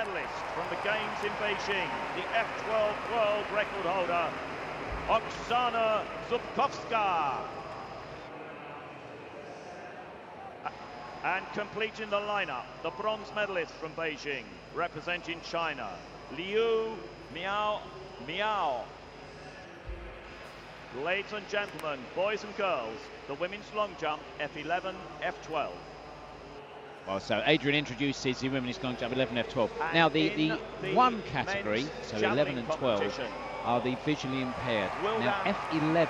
medalist from the Games in Beijing, the F12 world record holder, Oksana Zubkovska. And completing the lineup, the bronze medalist from Beijing, representing China, Liu Miao. Ladies and gentlemen, boys and girls, the women's long jump, F11, F12. Well, so Adrian introduces the women's long jump 11 F12. Now the one category, so 11 and 12, are the visually impaired. Now F11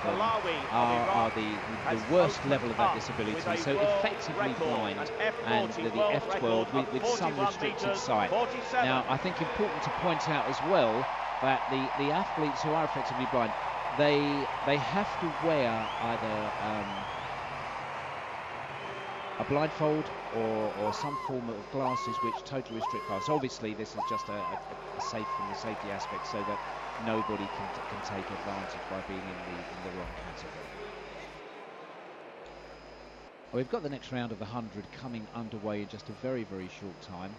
are the worst level of that disability, so effectively blind, and the F12 with some restricted sight. Now I think important to point out as well that the athletes who are effectively blind, they have to wear either a blindfold or some form of glasses which totally restrict paths. Obviously this is just a safe from the safety aspect, so that nobody can take advantage by being in the wrong category. Well, we've got the next round of the 100 coming underway in just a very, very short time.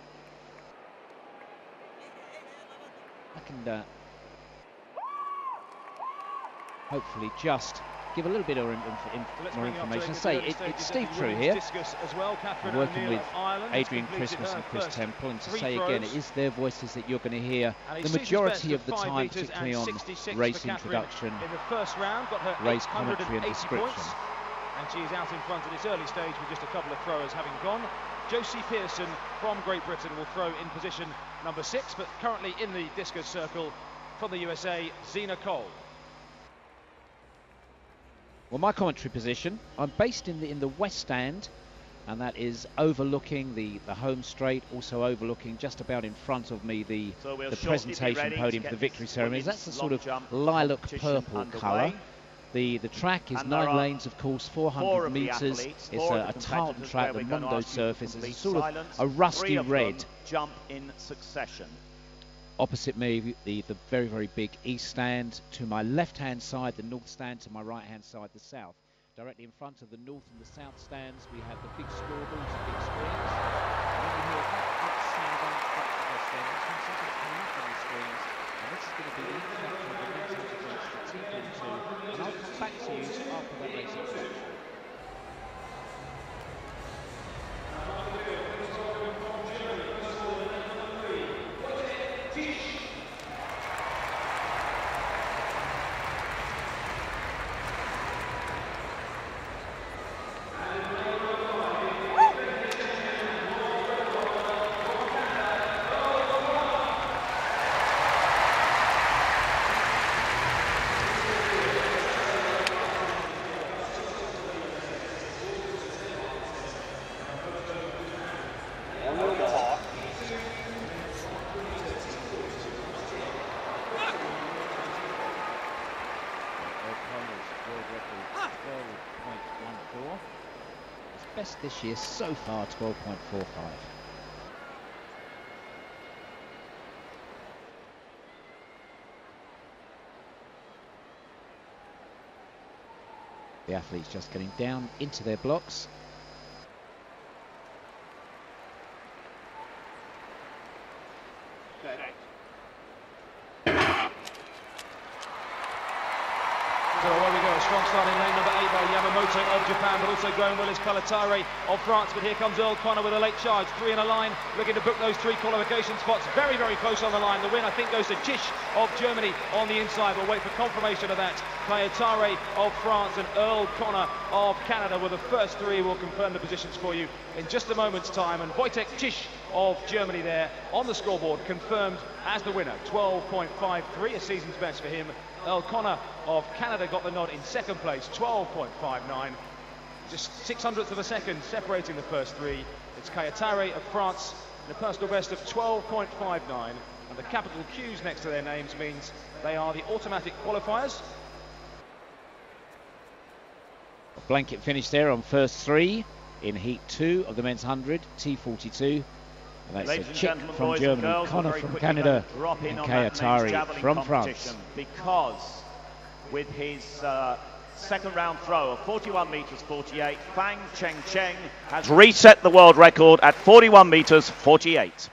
I can hopefully just give a little bit more information. Say it's Steve True here, working with Adrian Christmas and Chris Temple, and to say again, it is their voices that you're going to hear the majority of the time, particularly on race introduction, race commentary and description. And she's out in front at this early stage with just a couple of throwers having gone. Josie Pearson from Great Britain will throw in position number 6, but currently in the discus circle from the USA, Zena Cole. Well, my commentary position, I'm based in the west stand, and that is overlooking the home straight, also overlooking just about in front of me the presentation podium for the victory ceremonies. That's the sort of lilac purple colour. The track is 9 lanes, of course, 400 metres. It's a tartan track, the Mondo surface. It's a sort of a rusty red. Jump in succession. Opposite me, the very, very big east stand. To my left-hand side, the north stand. To my right-hand side, the south. Directly in front of the north and the south stands, we have the big scoreboards, the big screens. And then we hear that sound on the front of the stands. You can see the connect on the screens. And this is going to be the introduction of the men's against the T42. And I'll come back to you after that race introduction. Best this year so far, 12.45. The athletes just getting down into their blocks. So away we go, a strong start in lane number 8 by Yamamoto of Japan, but also going well is Kalatare of France. But here comes Earl Connor with a late charge, 3 in a line, looking to book those 3 qualification spots. Very, very close on the line. The win, I think, goes to Chish of Germany on the inside. We'll wait for confirmation of that. Kalatare of France and Earl Connor of Canada were the first 3. We'll confirm the positions for you in just a moment's time. And Wojtek Chish of Germany there on the scoreboard, confirmed as the winner. 12.53, a season's best for him. Earl Connor of Canada got the nod in second place, 12.59. Just 600ths of a second separating the first 3. It's Kalatare of France in a personal best of 12.59. And the capital Q's next to their names means they are the automatic qualifiers. A blanket finish there on first 3 in heat 2 of the men's 100, T42. And that's a chick from Germany, Connor from Canada, and Kalatare from France. Because with his second round throw of 41 meters 48, Fang Cheng has reset the world record at 41 meters 48.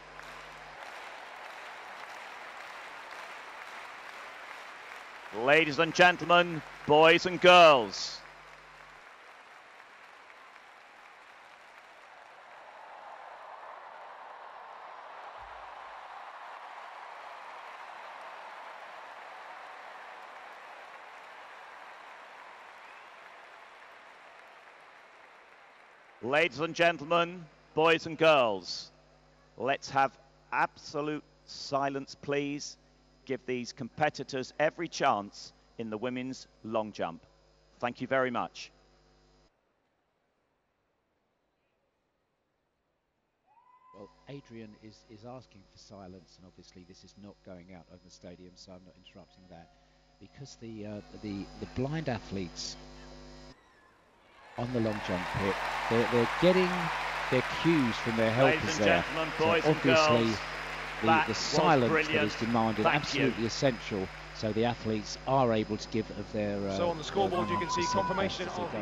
Ladies and gentlemen, boys and girls. Ladies and gentlemen, boys and girls, let's have absolute silence, please. Give these competitors every chance in the women's long jump. Thank you very much. Well, Adrian is asking for silence, and obviously this is not going out over the stadium, so I'm not interrupting that, because the blind athletes on the long jump pit, they're getting their cues from their helpers there. So obviously the silence that is demanded, absolutely essential, so the athletes are able to give of their so on the scoreboard you can see confirmation of the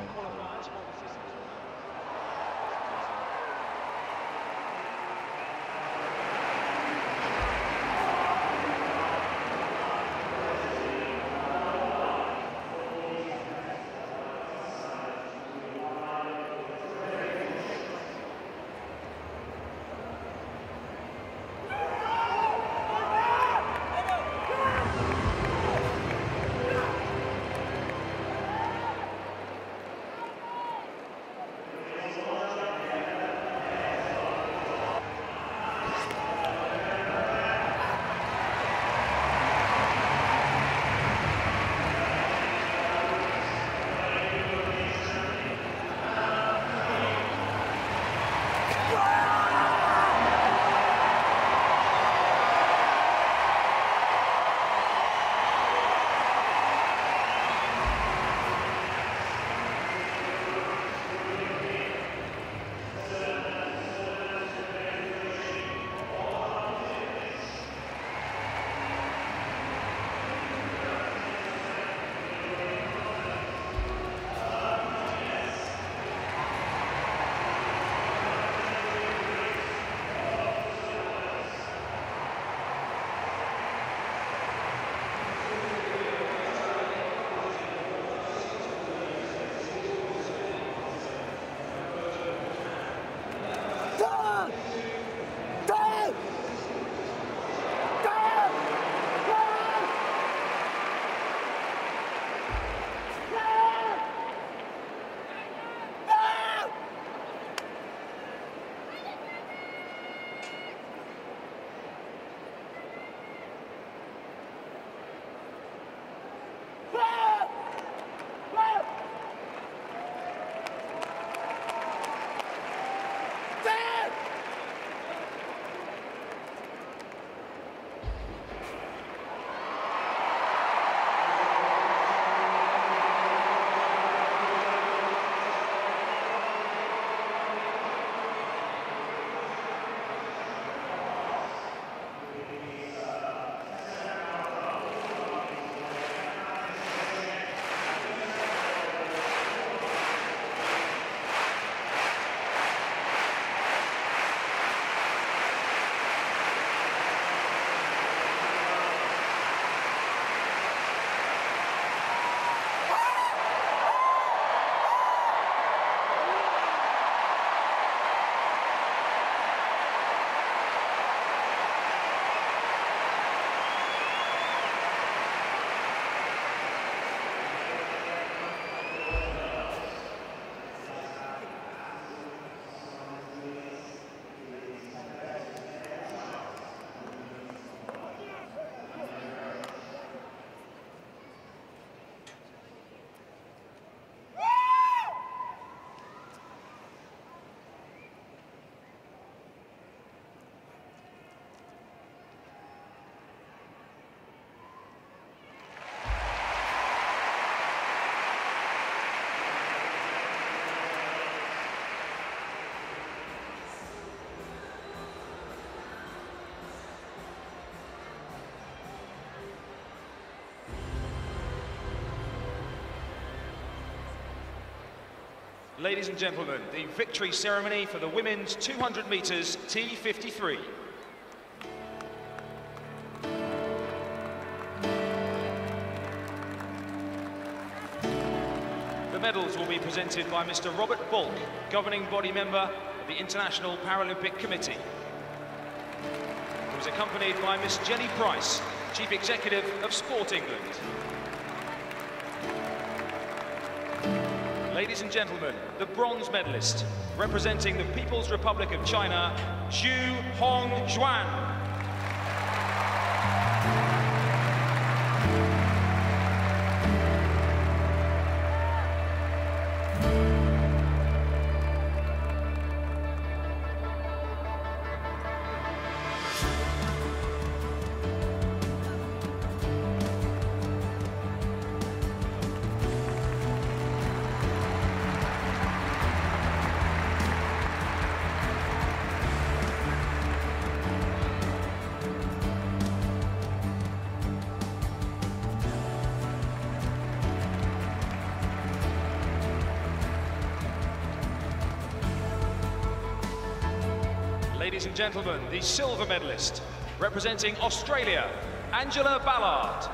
Ladies and gentlemen, the victory ceremony for the women's 200 metres T53. The medals will be presented by Mr. Robert Bulk, governing body member of the International Paralympic Committee. He was accompanied by Miss Jenny Price, Chief Executive of Sport England. Ladies and gentlemen, the bronze medalist, representing the People's Republic of China, Zhu Hongjuan. Ladies and gentlemen, the silver medalist, representing Australia, Angela Ballard.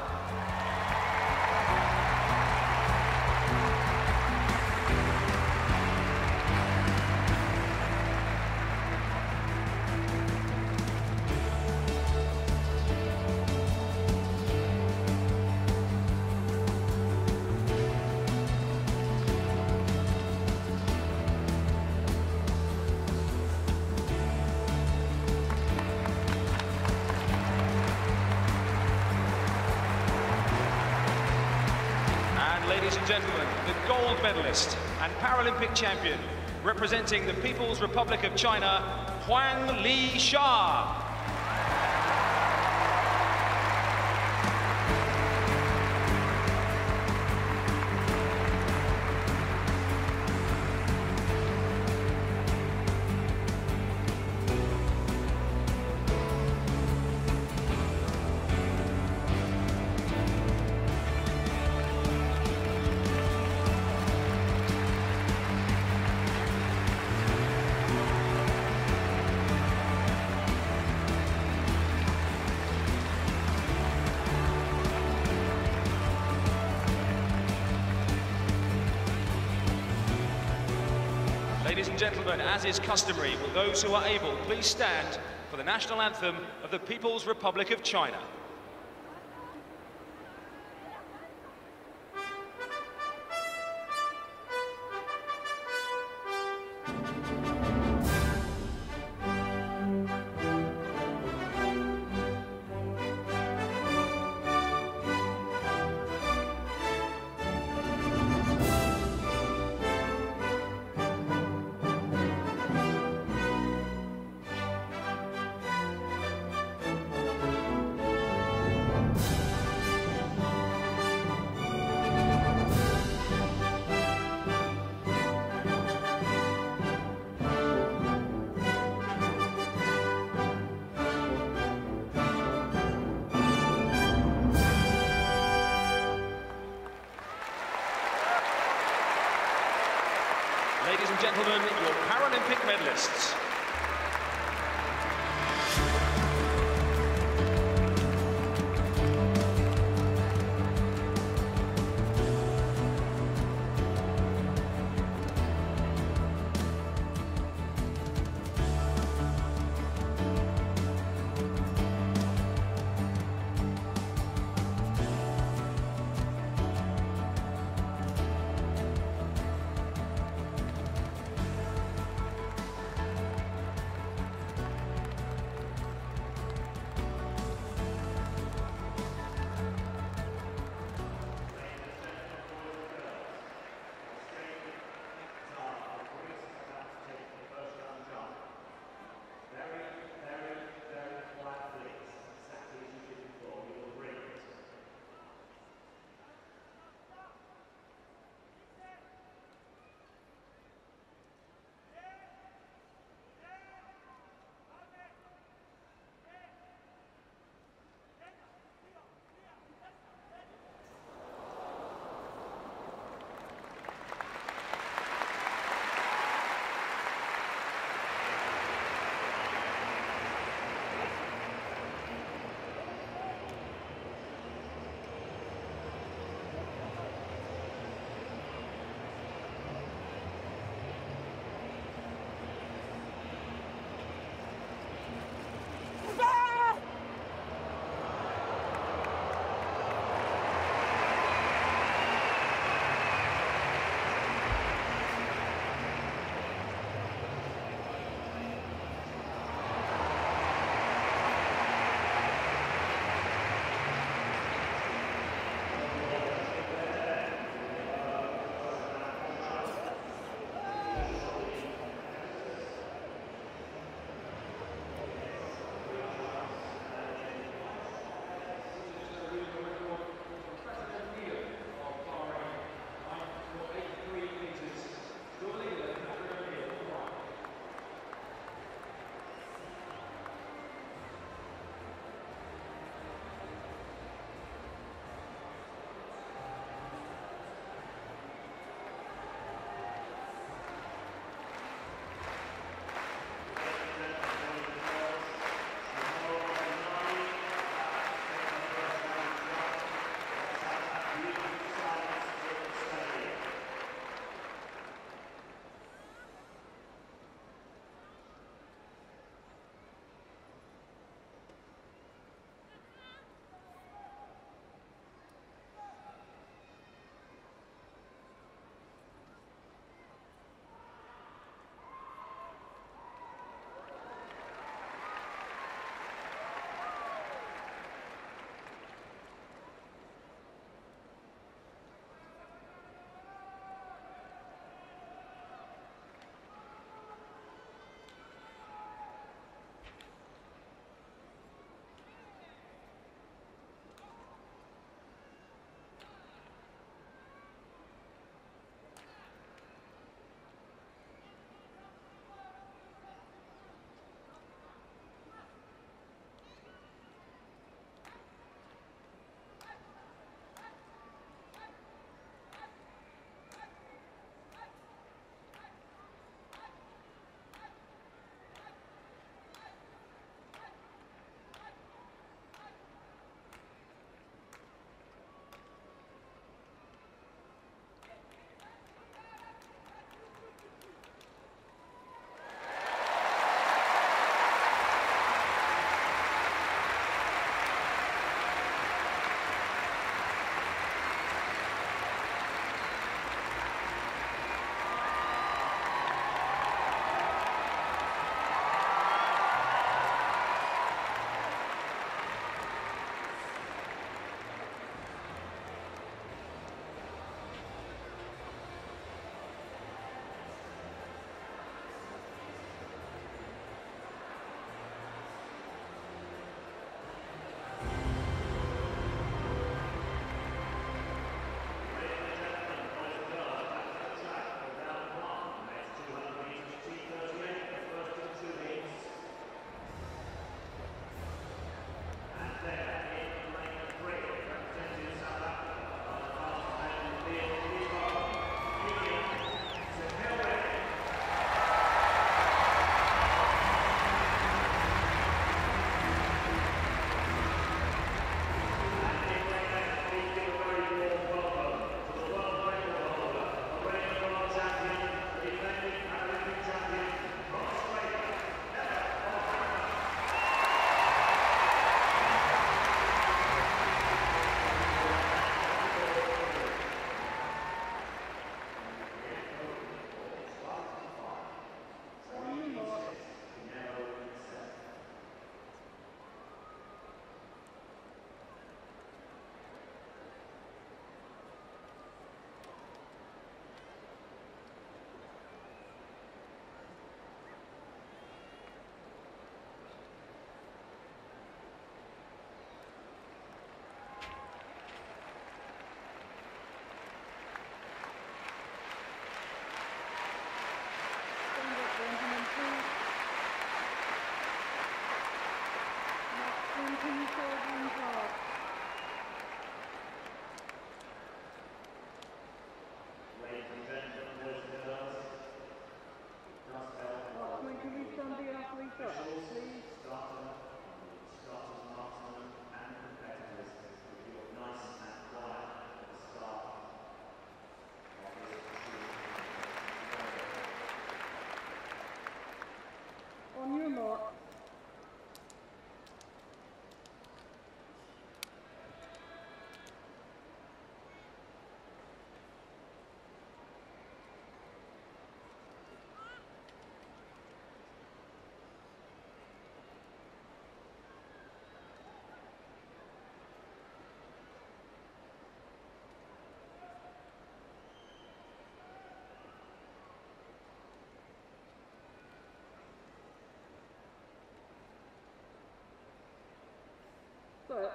Ladies and gentlemen, the gold medalist and Paralympic champion, representing the People's Republic of China, Huang Li Sha. Ladies and gentlemen, as is customary, will those who are able please stand for the national anthem of the People's Republic of China. Ladies and gentlemen, your Paralympic medalists. On your mark. So,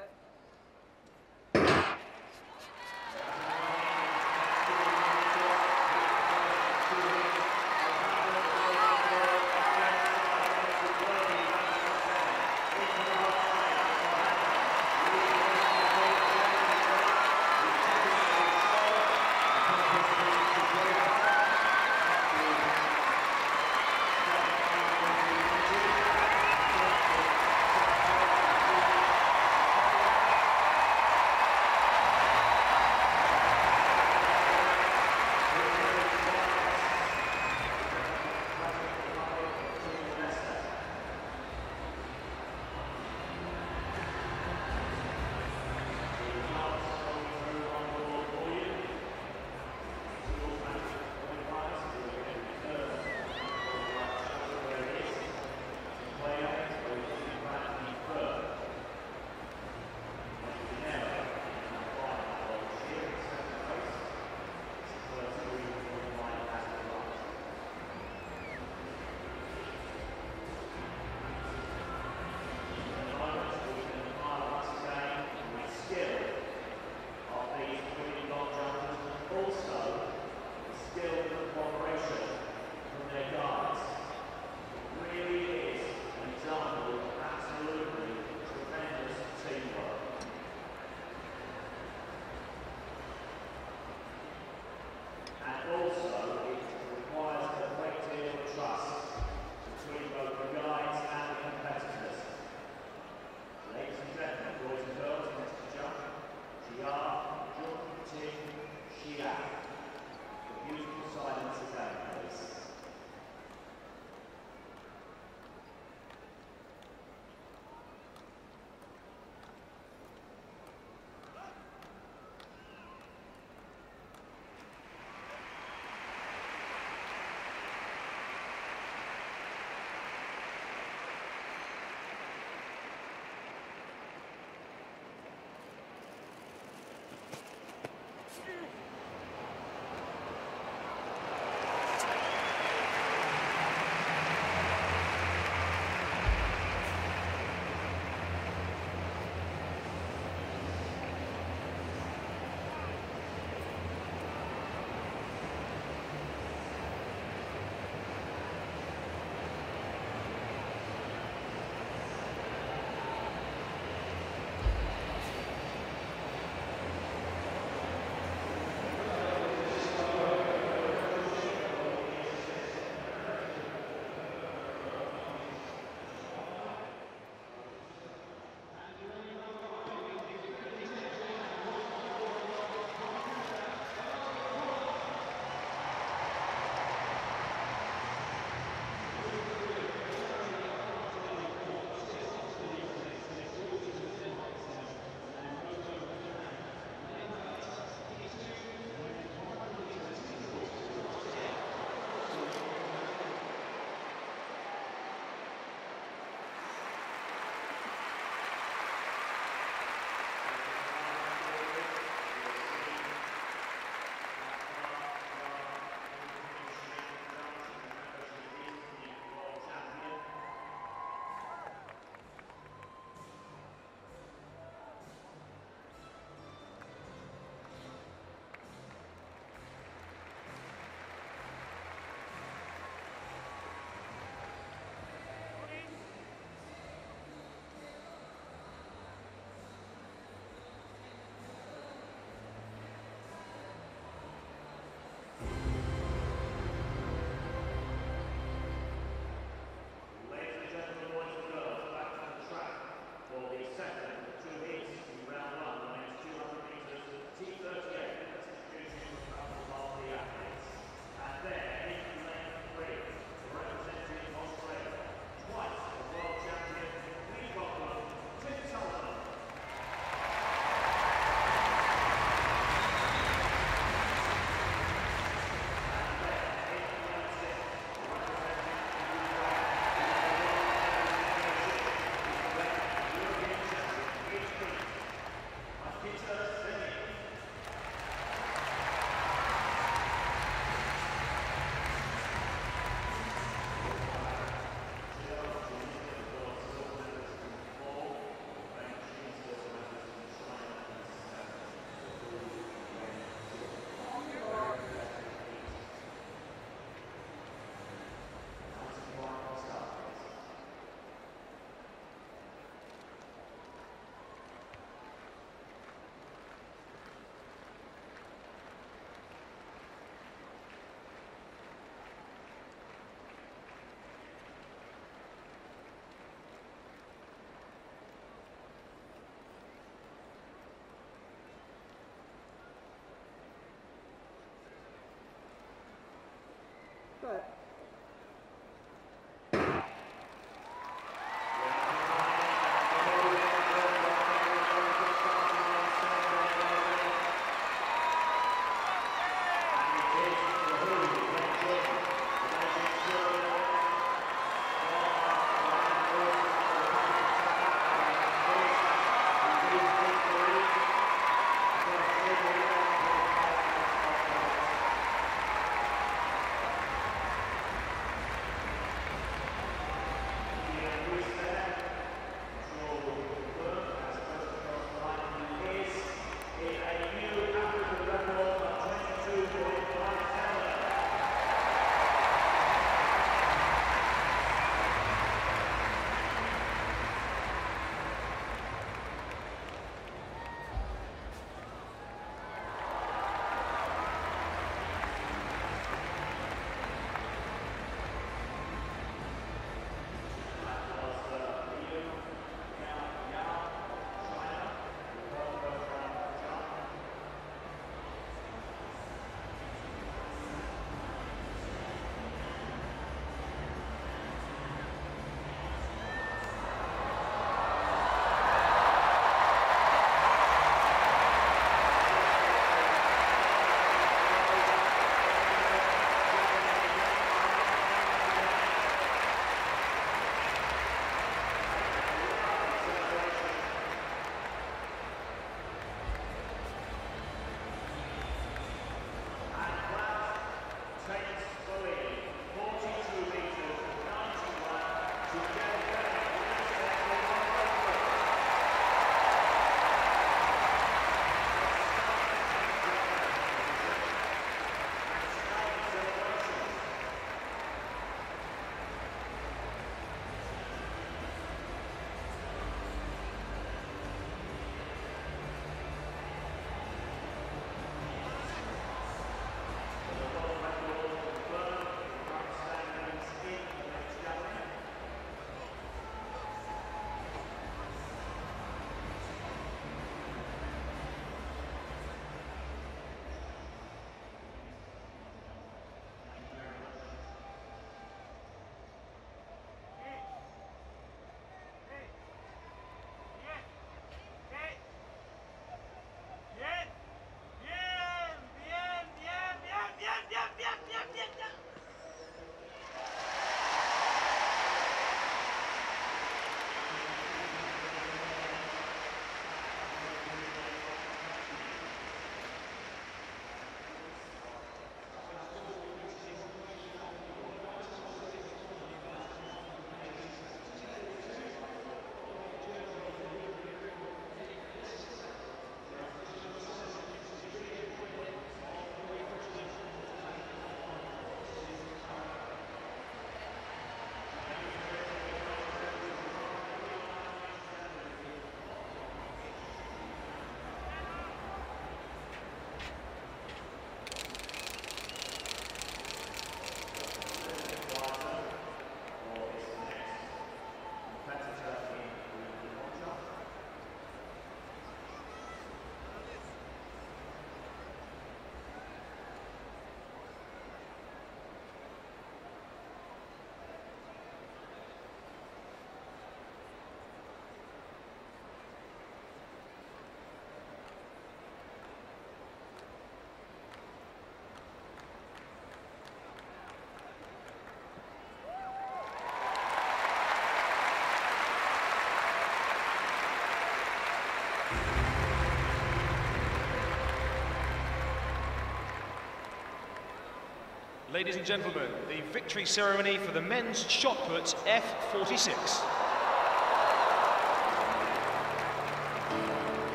Ladies and gentlemen, the victory ceremony for the men's shot put F46.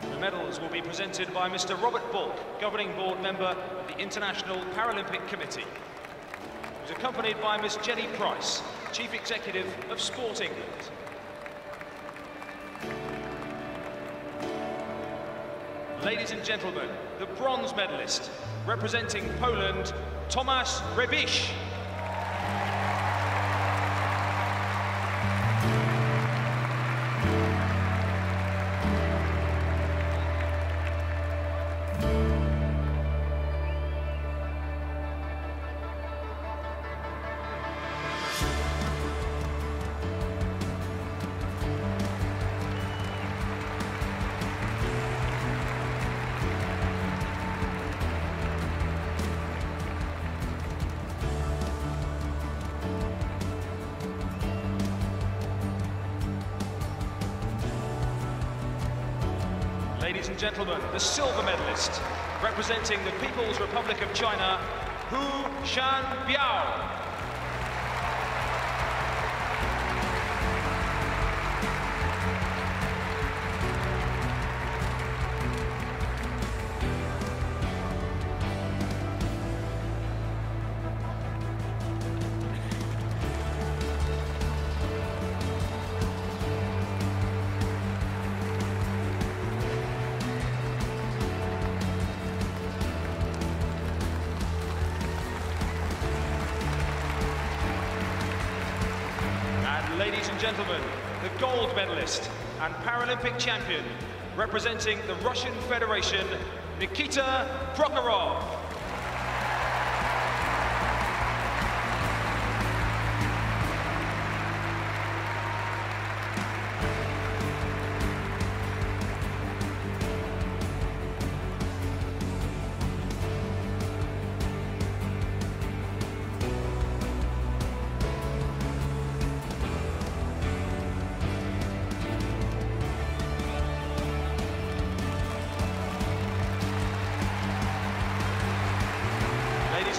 The medals will be presented by Mr. Robert Bulk, governing board member of the International Paralympic Committee. He was accompanied by Miss Jenny Price, Chief Executive of Sport England. Ladies and gentlemen, the bronze medalist, representing Poland, Tomasz Rebisz. Ladies and gentlemen, the silver medalist, representing the People's Republic of China, Hu Shanbiao. Ladies and gentlemen, the gold medalist and Paralympic champion, representing the Russian Federation, Nikita Prokhorov.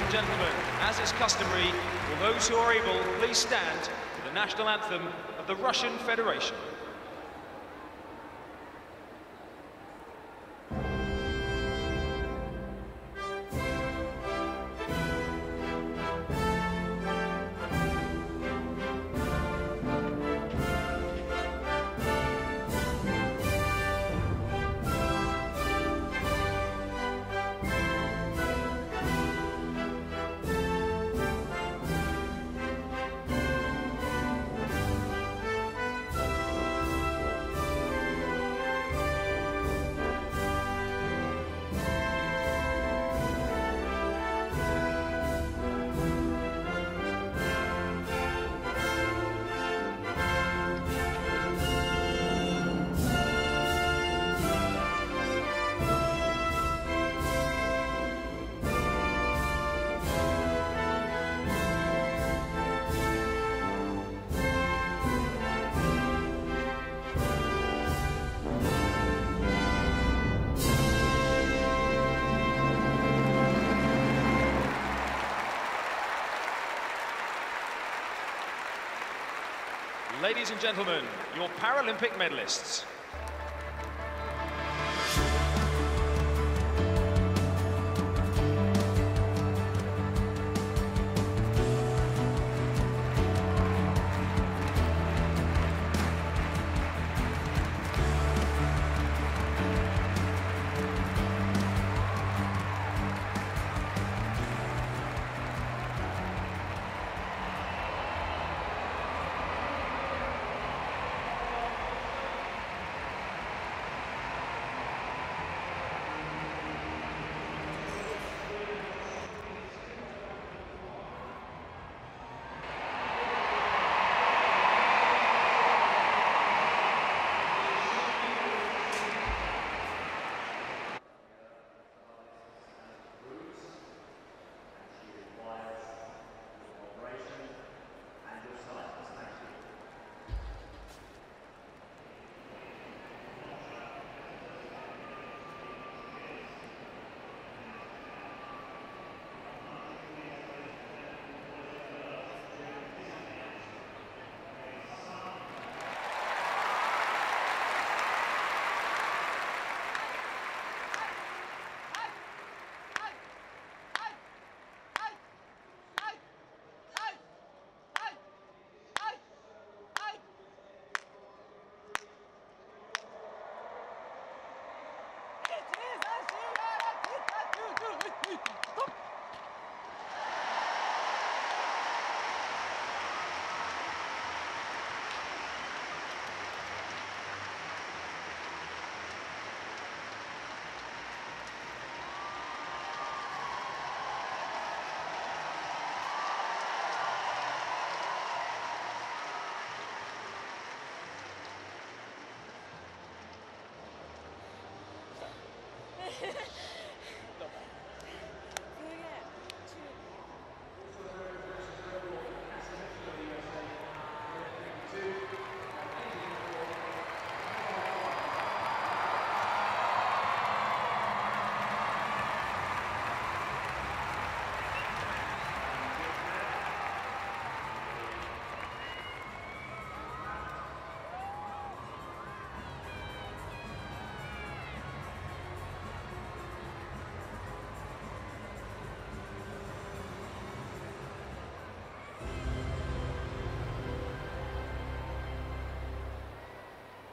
Gentlemen, as is customary, will those who are able please stand for the national anthem of the Russian Federation. Ladies and gentlemen, your Paralympic medalists.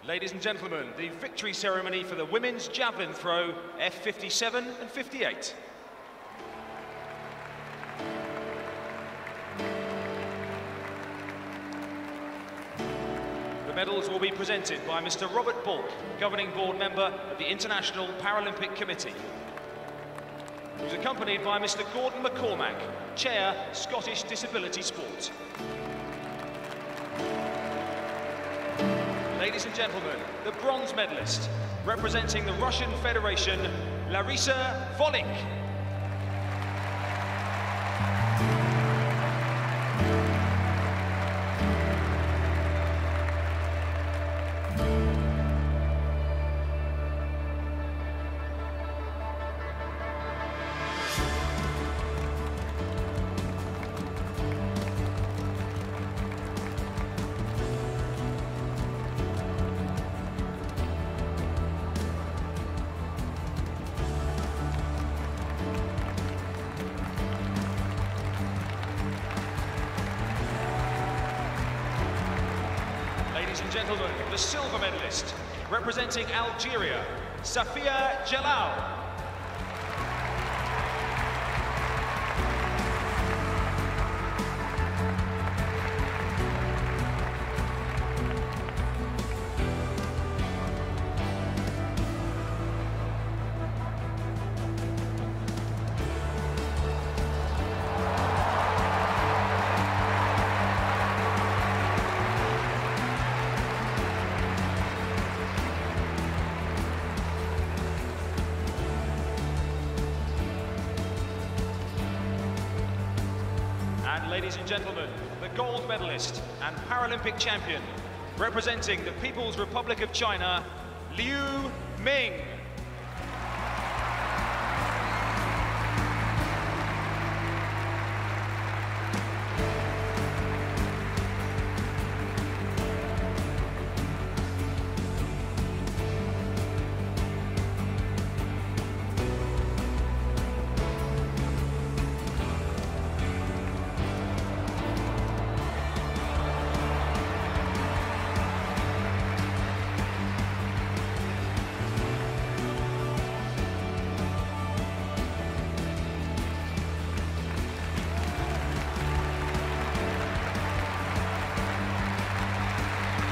Ladies and gentlemen, the victory ceremony for the women's javelin throw, F57 and 58. The medals will be presented by Mr. Robert Bulk, governing board member of the International Paralympic Committee. He was accompanied by Mr. Gordon McCormack, chair, Scottish Disability Sport. Ladies and gentlemen, the bronze medalist, representing the Russian Federation, Larisa Volik. Ladies and gentlemen, the silver medalist, representing Algeria, Safia Jalal. And ladies and gentlemen, the gold medalist and Paralympic champion, representing the People's Republic of China, Liu Ming.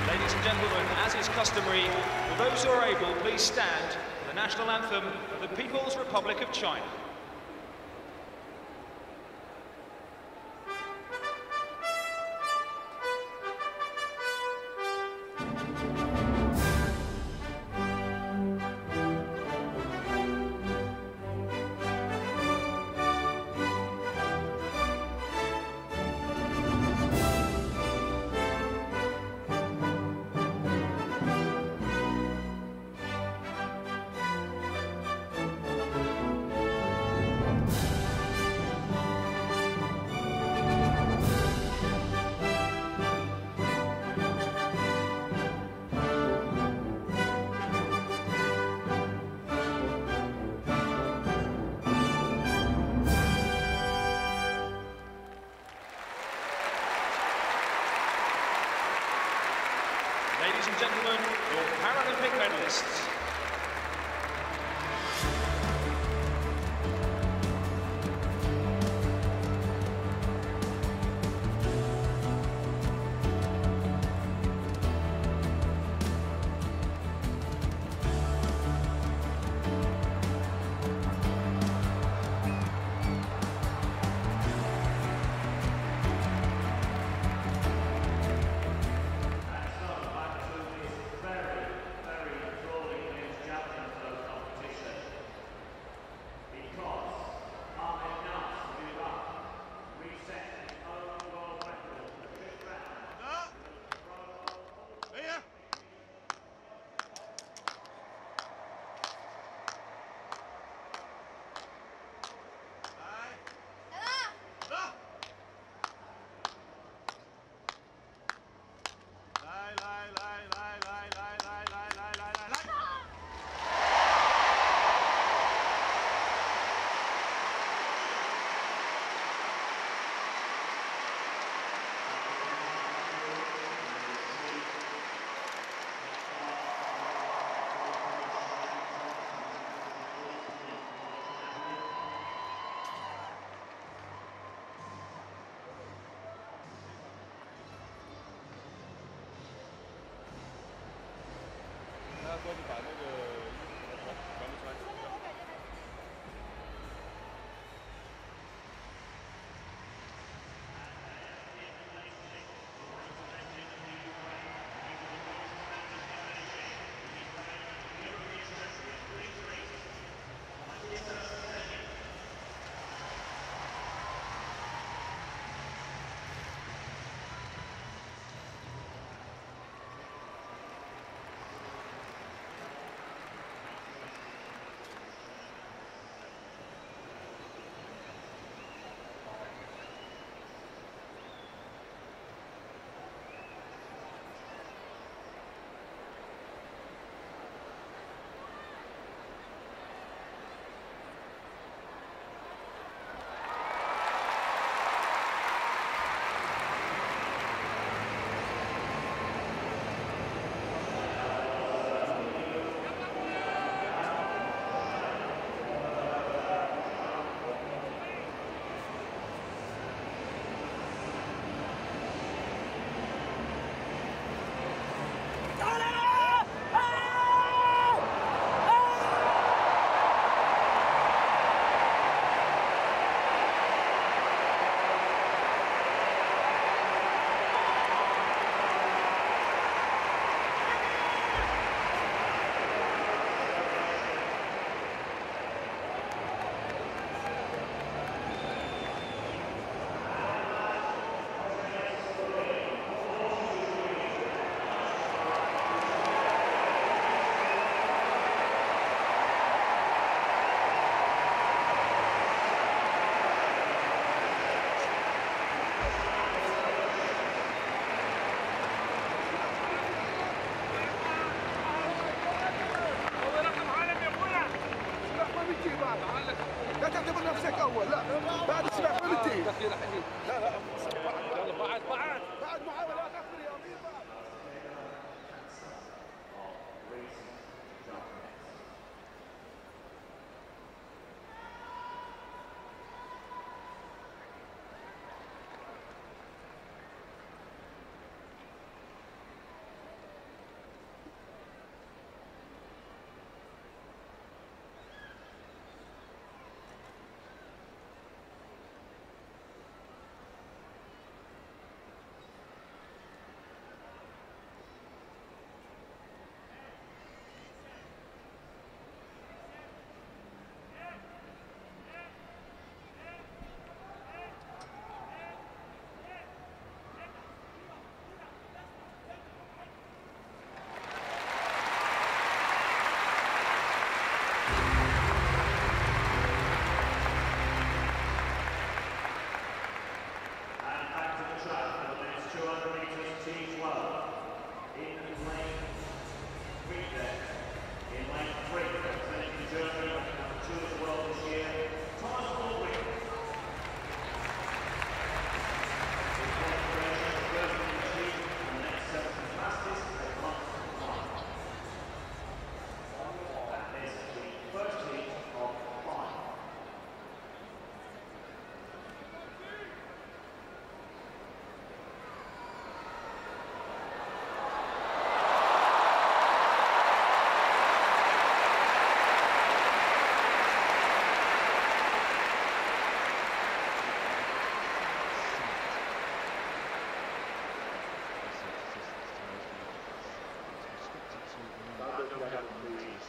Ladies and gentlemen, as is customary, for those who are able, please stand for the national anthem of the People's Republic of China. Ladies and gentlemen, your Paralympic medalists.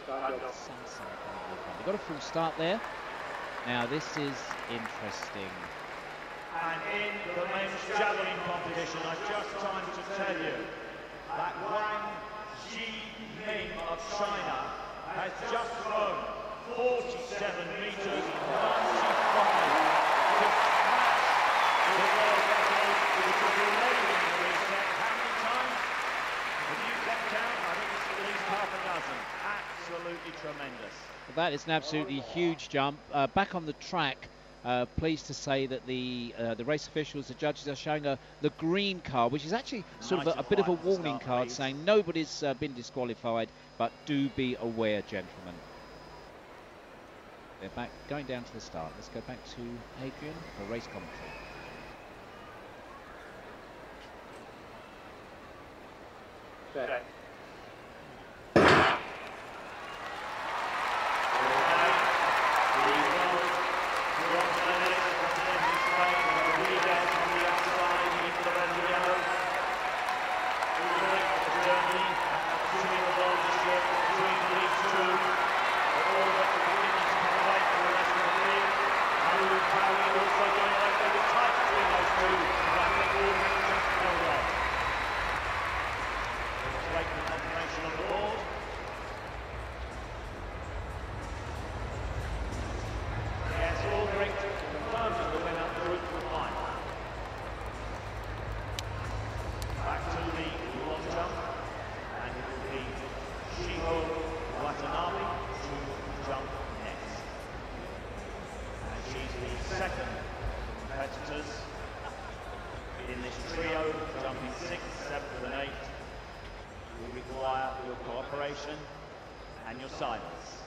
They've got a full start there. Now this is interesting. And in the men's javelin competition, I've just time to tell you that Wang Jiming of China has just thrown 47 meters 95 to smash the world record, which will be laid in the reset. How many times? If you can count, I think it's at least half a dozen. Absolutely tremendous. That is an absolutely huge jump. Back on the track, pleased to say that the race officials, the judges, are showing the green card, which is actually sort of a bit of a warning card, saying nobody's been disqualified, but do be aware, gentlemen. They're back, going down to the start. Let's go back to Adrian for race commentary. Set. Second competitors in this trio, jumping 6th, 7th and 8th, will require your cooperation and your silence.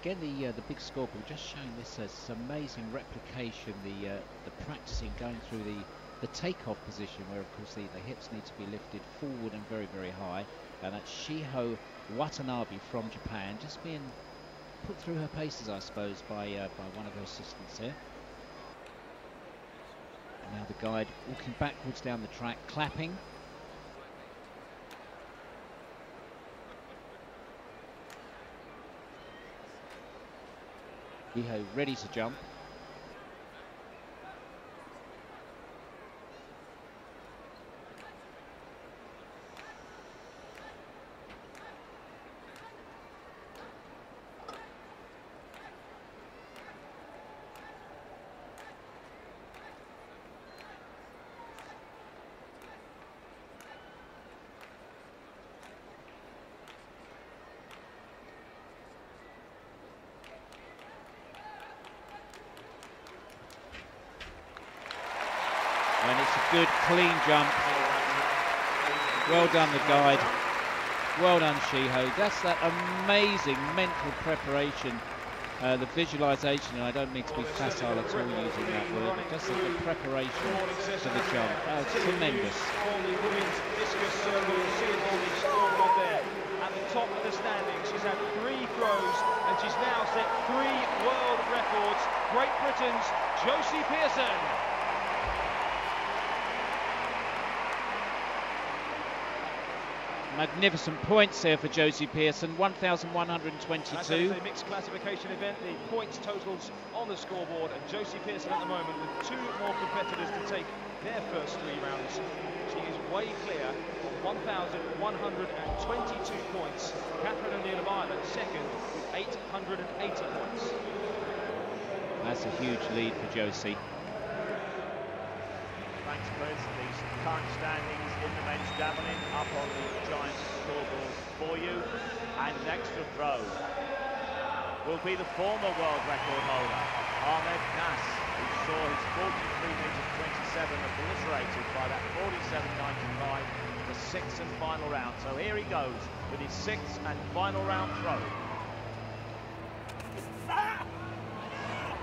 Again, the big scoreboard just showing this amazing replication, the practicing going through the takeoff position, where of course the hips need to be lifted forward and very, very high. And that's Shiho Watanabe from Japan, just being put through her paces, I suppose, by one of her assistants here. And now the guide walking backwards down the track, clapping. Shiho ready to jump. And it's a good, clean jump. Well done, the guide. Well done, Shiho. That's that amazing mental preparation, the visualization, and I don't mean to be facile at all using that word, but just the preparation for the jump. It's tremendous. On the women's discus circle, you'll see it on the scoreboard there. At the top of the standings, she's had 3 throws, and she's now set 3 world records. Great Britain's Josie Pearson. Magnificent points here for Josie Pearson, 1,122. That's a mixed classification event. The points totals on the scoreboard, and Josie Pearson at the moment with 2 more competitors to take their first 3 rounds. She is way clear of 1,122 points. Catherine O'Neill of Ireland second with 880 points. That's a huge lead for Josie. Thanks, Chris. These current standings in the men's javelin up on the giant scoreboard for you. And next to throw will be the former world record holder, Ahmed Nas, who saw his 43 meters 27 obliterated by that 47.95, the 6th and final round. So here he goes with his 6th and final round throw.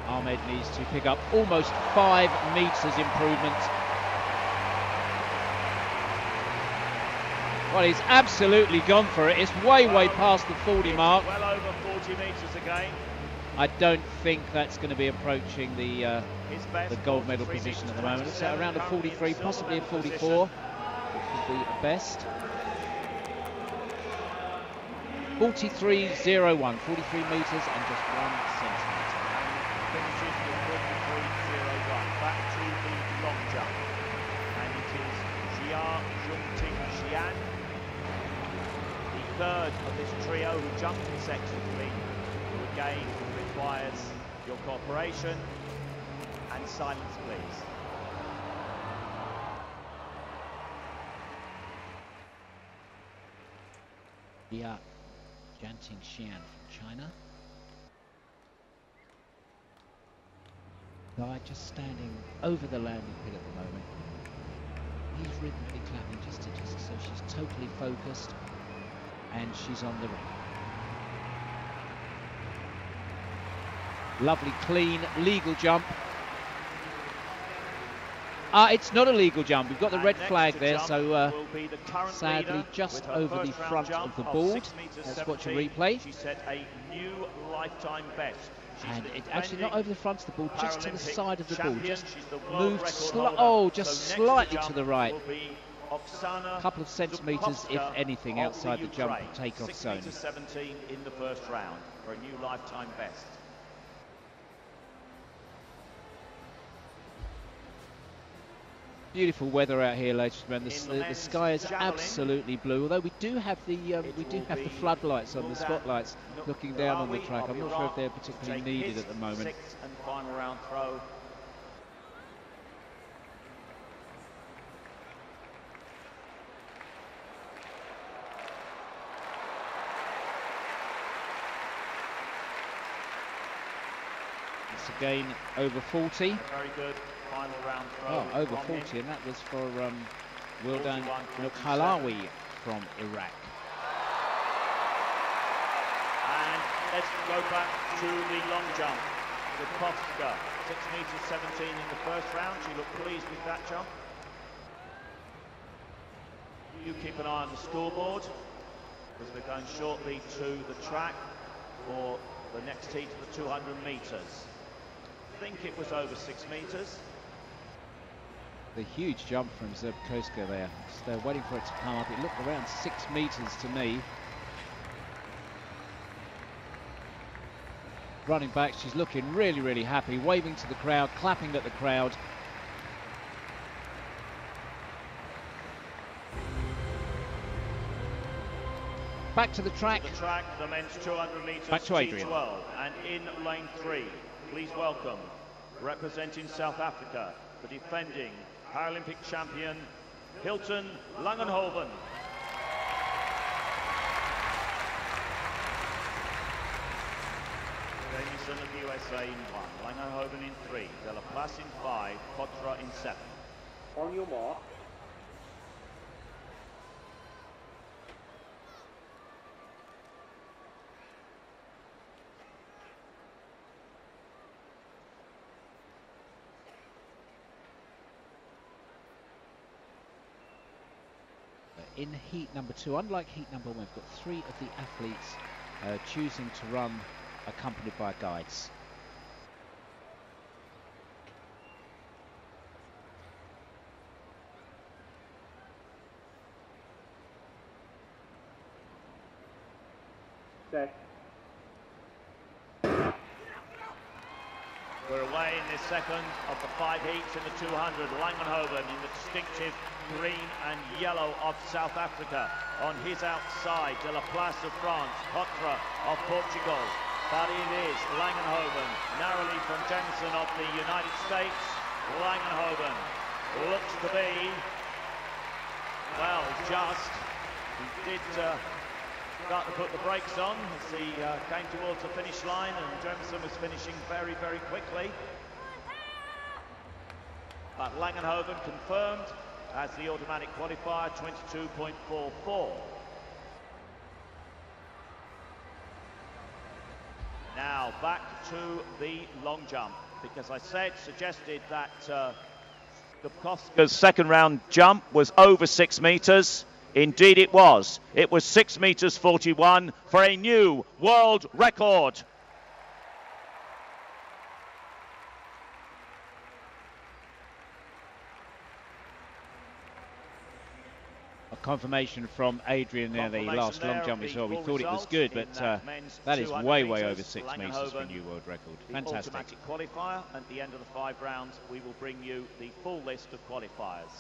Ahmed needs to pick up almost 5 meters improvement. Well, he's absolutely gone for it. It's way past the 40 mark. Well over 40 metres again. I don't think that's going to be approaching the gold medal position at the moment. It's at around a 43, possibly a 44, which would be a best. 43.01, 43 metres and just 1 centimetre. Finishes with 43.01. Back to the long jump. And it is Jia Jungting Xian, the third of this trio who jumped consecutively, who again requires your cooperation and silence, please. Jia Jungting Xian from China. Guy just standing over the landing pit at the moment. He's rhythmically clapping just so she's totally focused and she's on the ring. Lovely, clean, legal jump. It's not a legal jump. We've got the red flag there, so sadly just over the front of the board. Let's watch a replay. She set a new lifetime best. And it's actually not over the front of the ball, just to the side of the ball. Just moved just slightly to the right. A couple of centimetres, if anything, outside the jump and takeoff zone. 17 in the first round for a new lifetime best. Beautiful weather out here, ladies and gentlemen. The sky is absolutely blue. Although we do have the floodlights on, the spotlights looking down on the track. I'm not sure if they're particularly needed at the moment. Sixth and final round throw. It's again over 40. Very good. Final round throw. Oh, over 40, and that was for Wildan Nukhalawi from Iraq. And let's go back to the long jump. Rutkowska, 6 metres 17 in the first round. She looked pleased with that jump. You keep an eye on the scoreboard, because we're going shortly to the track for the next heat of the 200 metres. I think it was over 6 metres. The huge jump from Rutkowska there. Just waiting for it to come up. It looked around 6 metres to me. Running back, she's looking really happy, waving to the crowd, clapping at the crowd. Back to the track. To the track, the men's 200 metres. Back to Adrian. T12, and in lane 3, please welcome, representing South Africa, the defending Paralympic champion, Hilton Langenhoven. Jamieson of USA in 1, Langenhoven in 3, De La Place in 5, Potra in 7. On your mark. In heat number 2, unlike heat number 1, we've got 3 of the athletes choosing to run accompanied by guides. Set. We're away in this second of the 5 heats in the 200. Langenhoven in the distinctive green and yellow of South Africa. On his outside, De La Place of France, Potra of Portugal. But it is Langenhoven, narrowly from Jamieson of the United States. Langenhoven looks to be, well, just. He did start to put the brakes on as he came towards the finish line, and Jamieson was finishing very quickly. But Langenhoven confirmed as the automatic qualifier, 22.44. Now back to the long jump, because I suggested that Rutkowska's second round jump was over 6 metres. Indeed it was. It was 6 meters 41 for a new world record. Confirmation from Adrian there, the last long jump we saw. We thought it was good, but that is way over 6 metres for a new world record. Fantastic. Automatic qualifier. At the end of the 5 rounds, we will bring you the full list of qualifiers.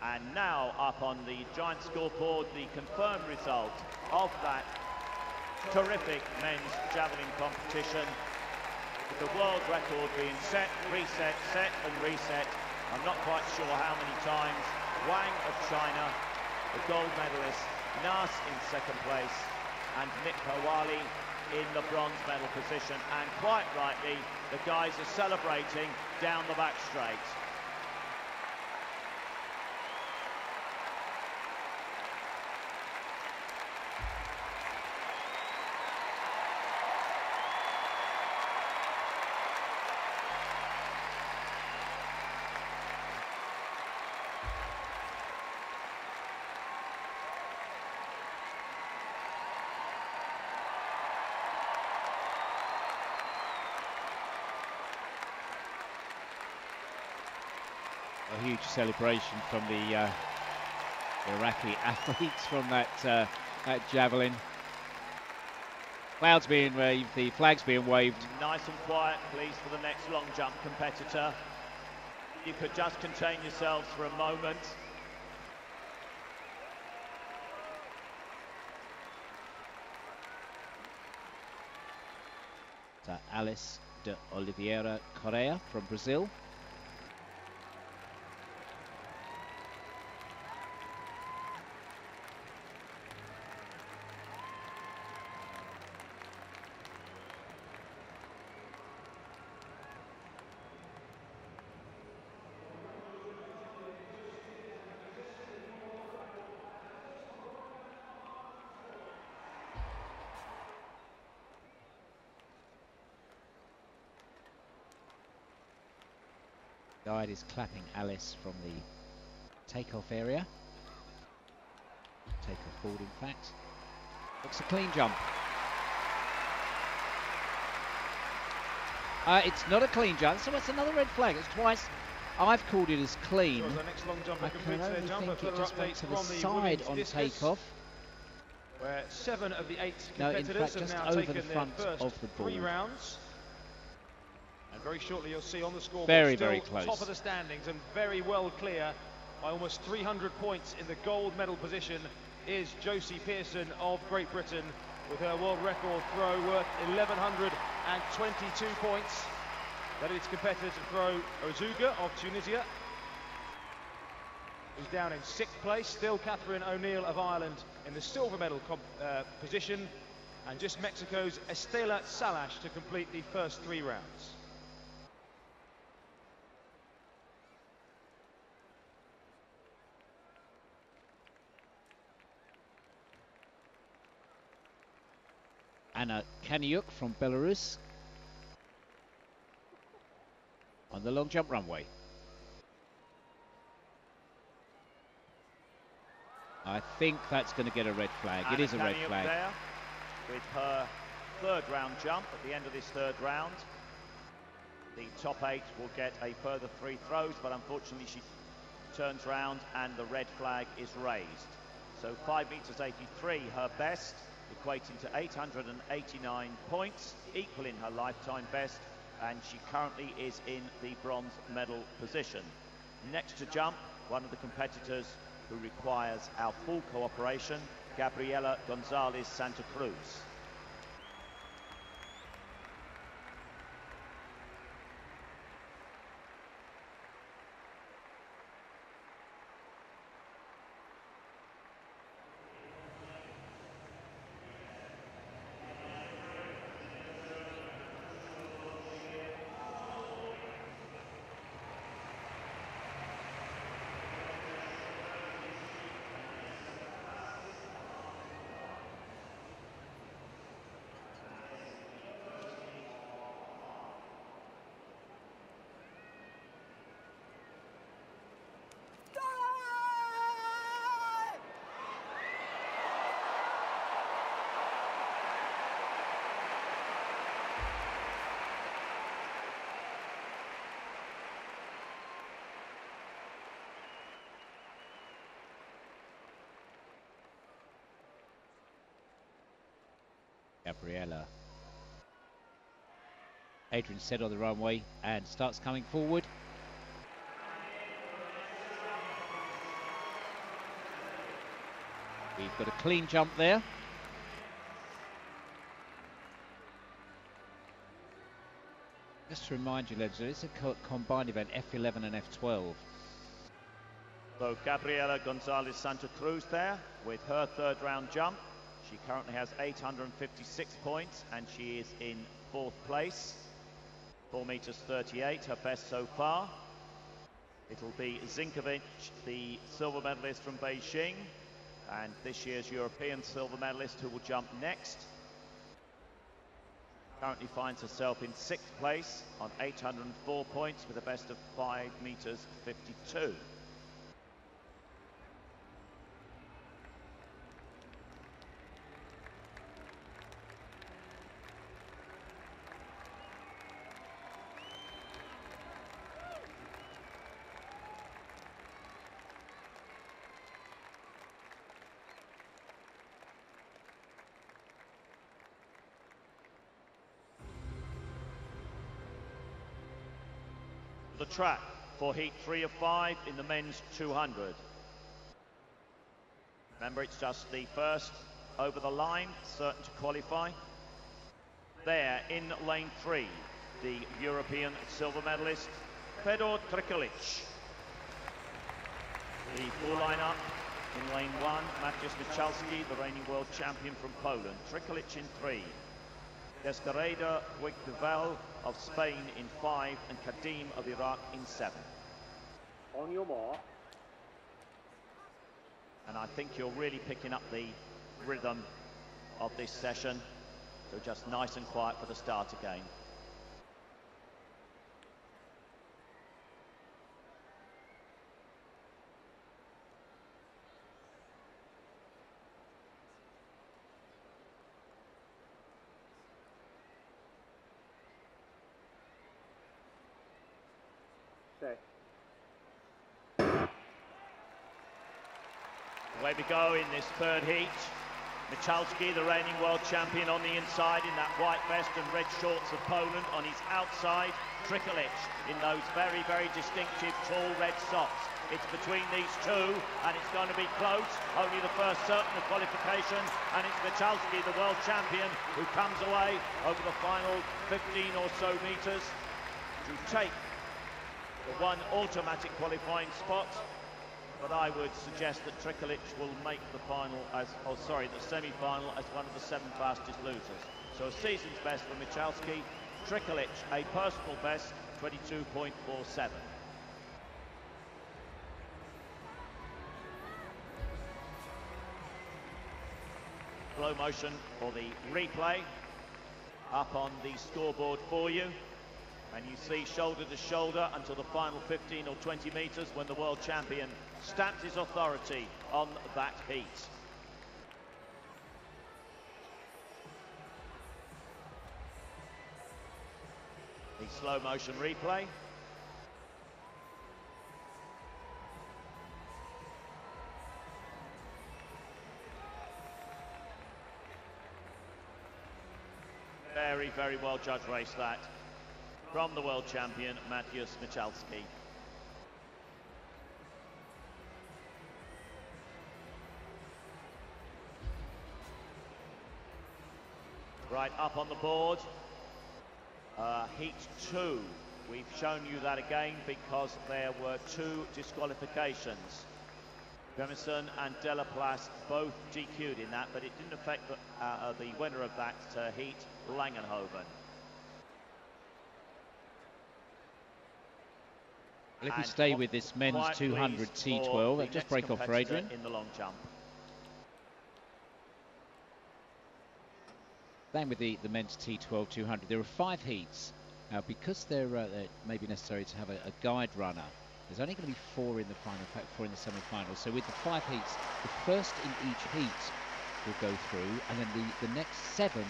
And now up on the giant scoreboard, the confirmed result of that terrific men's javelin competition, with the world record being set, reset, set and reset. I'm not quite sure how many times. Wang of China, the gold medalist, Nas in second place, and Nick Hawali in the bronze medal position. And quite rightly, the guys are celebrating down the back straight. A huge celebration from the Iraqi athletes from that javelin. Clouds being waved, the flags being waved. Nice and quiet, please, for the next long jump competitor. You could just contain yourselves for a moment. Alice de Oliveira Correa from Brazil. Guide is clapping Alice from the takeoff area. Takeoff forward, in fact. Looks a clean jump. It's not a clean jump, so it's another red flag. It's twice. I've called it as clean. The next long jumper I can only think it just went to the side on takeoff. Where 7 of the 8 No, in competitors fact, just have now over taken the front their first of the ball. 3 rounds. And very shortly you'll see on the scoreboard, very, still very close. top of the standings and very well clear by almost 300 points in the gold medal position is Josie Pearson of Great Britain with her world record throw worth 1,122 points. That is competitor to throw Ozuga of Tunisia, who's down in 6th place. Still Catherine O'Neill of Ireland in the silver medal position, and just Mexico's Estela Salas to complete the first 3 rounds. Anna Kaniuk from Belarus on the long jump runway. I think that's going to get a red flag. It is a red flag. There with her 3rd round jump at the end of this 3rd round. The top 8 will get a further 3 throws, but unfortunately she turns round and the red flag is raised. So 5 meters 83, her best, equating to 889 points, equaling her lifetime best, and she currently is in the bronze medal position. Next to jump, one of the competitors who requires our full cooperation, Gabriela Gonzalez Santa Cruz. Gabriella. Adrian Sept on the runway and starts coming forward. We've got a clean jump there. Just to remind you, ladies, it's a combined event, F11 and F12. So Gabriela Gonzalez Santa Cruz there with her third round jump. She currently has 856 points and she is in 4th place. 4 meters 38, her best so far. It'll be Zinkovic, the silver medalist from Beijing, and this year's European silver medalist, who will jump next. Currently finds herself in 6th place on 804 points with a best of 5 meters 52. The track for heat 3 of 5 in the men's 200. Remember, it's just the first over the line, certain to qualify. There in lane 3, the European silver medalist, Fedor Trikalic. The full lineup in lane 1, Maciej Michalski, the reigning world champion from Poland. Trikalic in 3. Descarada Huigdevel of Spain in 5 and Kadim of Iraq in 7. On your mark. And I think you're really picking up the rhythm of this session. So just nice and quiet for the start again. Set. Away we go in this third heat. Michalski, the reigning world champion, on the inside in that white vest and red shorts of Poland. On his outside, Trikalic in those very, very distinctive tall red socks. It's between these two, and it's going to be close. Only the first certain of qualification, and it's Michalski, the world champion, who comes away over the final 15 or so meters to take the one automatic qualifying spot. But I would suggest that Trikalic will make the final as, the semi-final as one of the 7 fastest losers. So a season's best for Michalski, Trikalic a personal best, 22.47. Slow motion for the replay up on the scoreboard for you. And you see shoulder to shoulder until the final 15 or 20 meters when the world champion stamps his authority on that heat. The slow motion replay. Very, very well judged race that from the world champion, Maciej Michalski. Right up on the board, heat 2. We've shown you that again because there were 2 disqualifications. Remison and Delaplace both DQ'd in that, but it didn't affect the winner of that heat, Langenhoven. Well, if we stay with this men's 200 T12, let's just break off for Adrian. In the long jump. Staying with the men's T12 200, there are 5 heats. Now, because it may be necessary to have a guide runner, there's only going to be 4 in the final, in fact 4 in the semi-final. So with the 5 heats, the first in each heat will go through, and then the next 7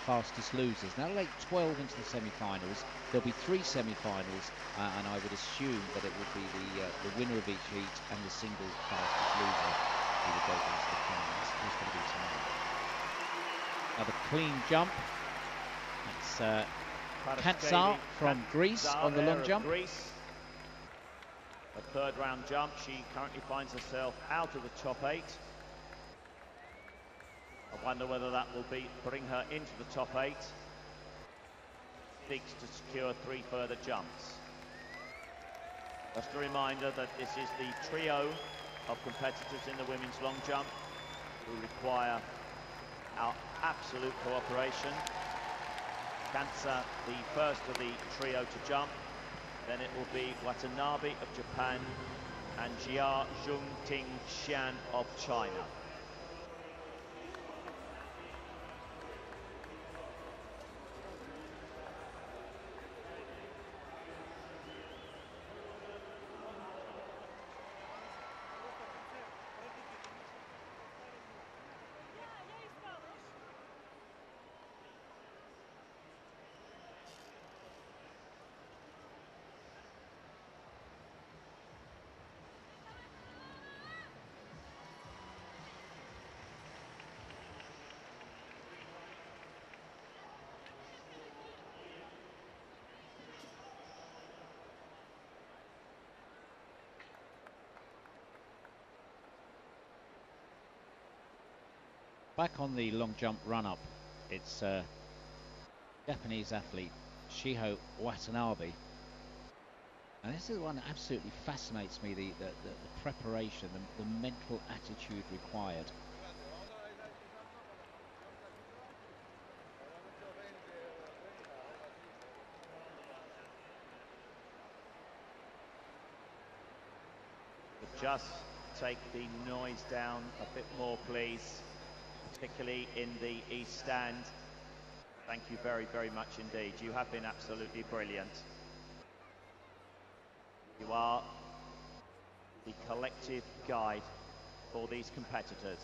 fastest losers. Now, late 12 into the semi-finals, there'll be 3 semi-finals, and I would assume that it would be the winner of each heat and the single fastest loser who would go into the finals. Who's going to be tonight? Another clean jump. It's Katsar from Greece on the long jump. A third round jump. She currently finds herself out of the top 8. I wonder whether that will bring her into the top 8. Seeks to secure 3 further jumps. Just a reminder that this is the trio of competitors in the women's long jump who require our absolute cooperation. Kansas, the first of the trio to jump. Then it will be Watanabe of Japan and Jia Jung-Ting Xian of China. Back on the long jump run-up, it's Japanese athlete Shiho Watanabe. And this is one that absolutely fascinates me, the preparation, the mental attitude required. Just take the noise down a bit more, please, particularly in the East Stand. Thank you very, very much indeed. You have been absolutely brilliant. You are the collective guide for these competitors,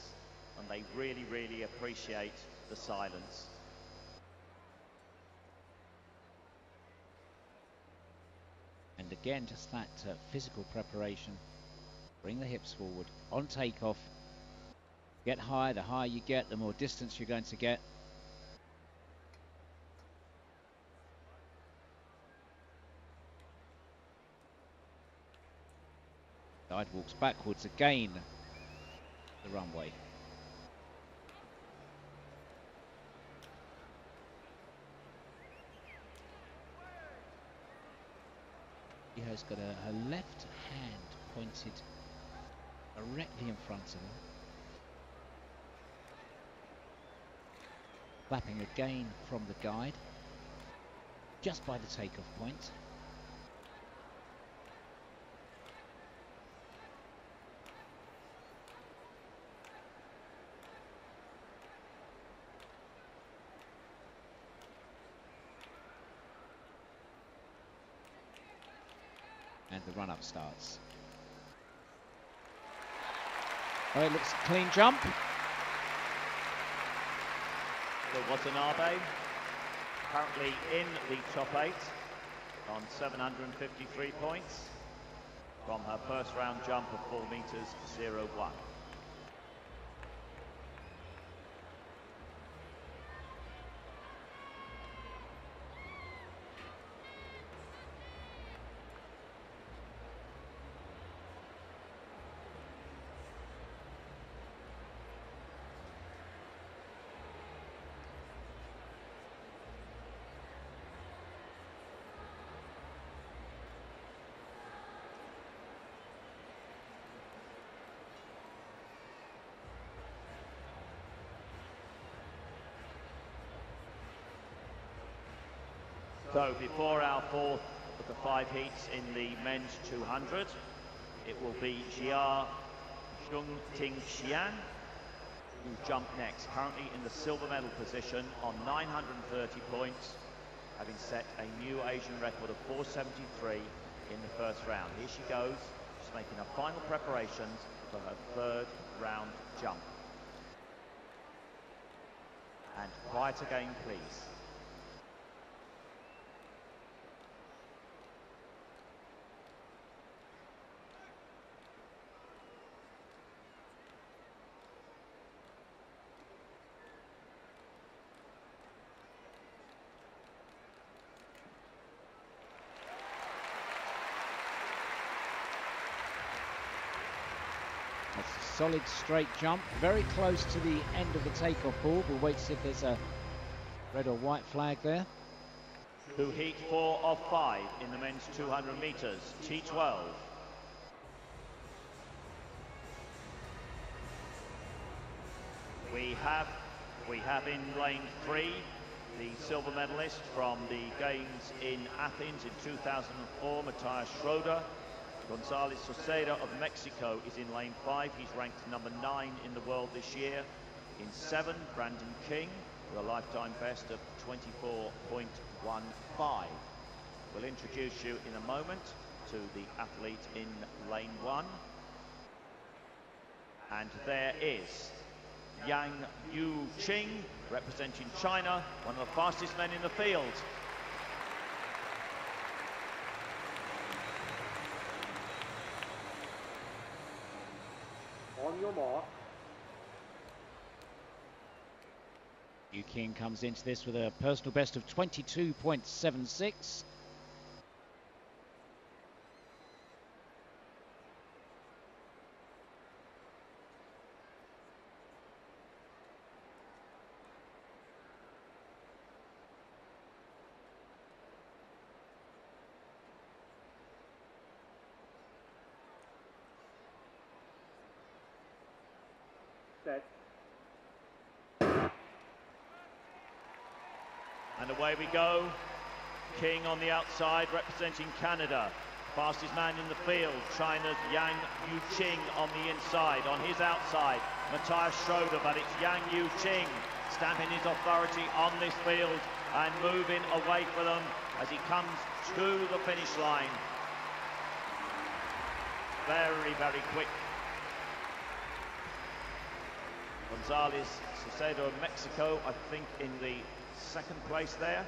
and they really, really appreciate the silence. And again, just that physical preparation. Bring the hips forward on takeoff. Get high. The higher you get, the more distance you're going to get. Guide walks backwards again. The runway. Shiho's got her left hand pointed directly in front of her. Clapping again from the guide, just by the takeoff point. And the run-up starts. Oh, it looks a clean jump. Watanabe, currently in the top 8 on 753 points from her first round jump of 4 meters 0.1. So before our fourth of the 5 heats in the men's 200, it will be Jia Jung-Ting Xian who jump next, currently in the silver medal position on 930 points, having set a new Asian record of 473 in the first round. Here she goes, she's making her final preparations for her third round jump. And quiet again, please. That's a solid straight jump, very close to the end of the takeoff board. We'll wait to see if there's a red or white flag there. To heat 4 of 5 in the men's 200 metres, T12. We have in lane 3 the silver medalist from the Games in Athens in 2004, Matthias Schroeder. Gonzalez Socieda of Mexico is in lane 5. He's ranked number 9 in the world this year. In 7, Brandon King with a lifetime best of 24.15. We'll introduce you in a moment to the athlete in lane 1. And there is Yang Yu Qing, representing China, one of the fastest men in the field. On your mark. Yu Qing comes into this with a personal best of 22.76. Set. And away we go. King on the outside, representing Canada. Fastest man in the field, China's Yang Yu Qing on the inside. On his outside, Matthias Schroeder, but it's Yang Yu Qing stamping his authority on this field and moving away for them as he comes to the finish line. Very, very quick. Gonzalez Socieda of Mexico, I think, in the second place there.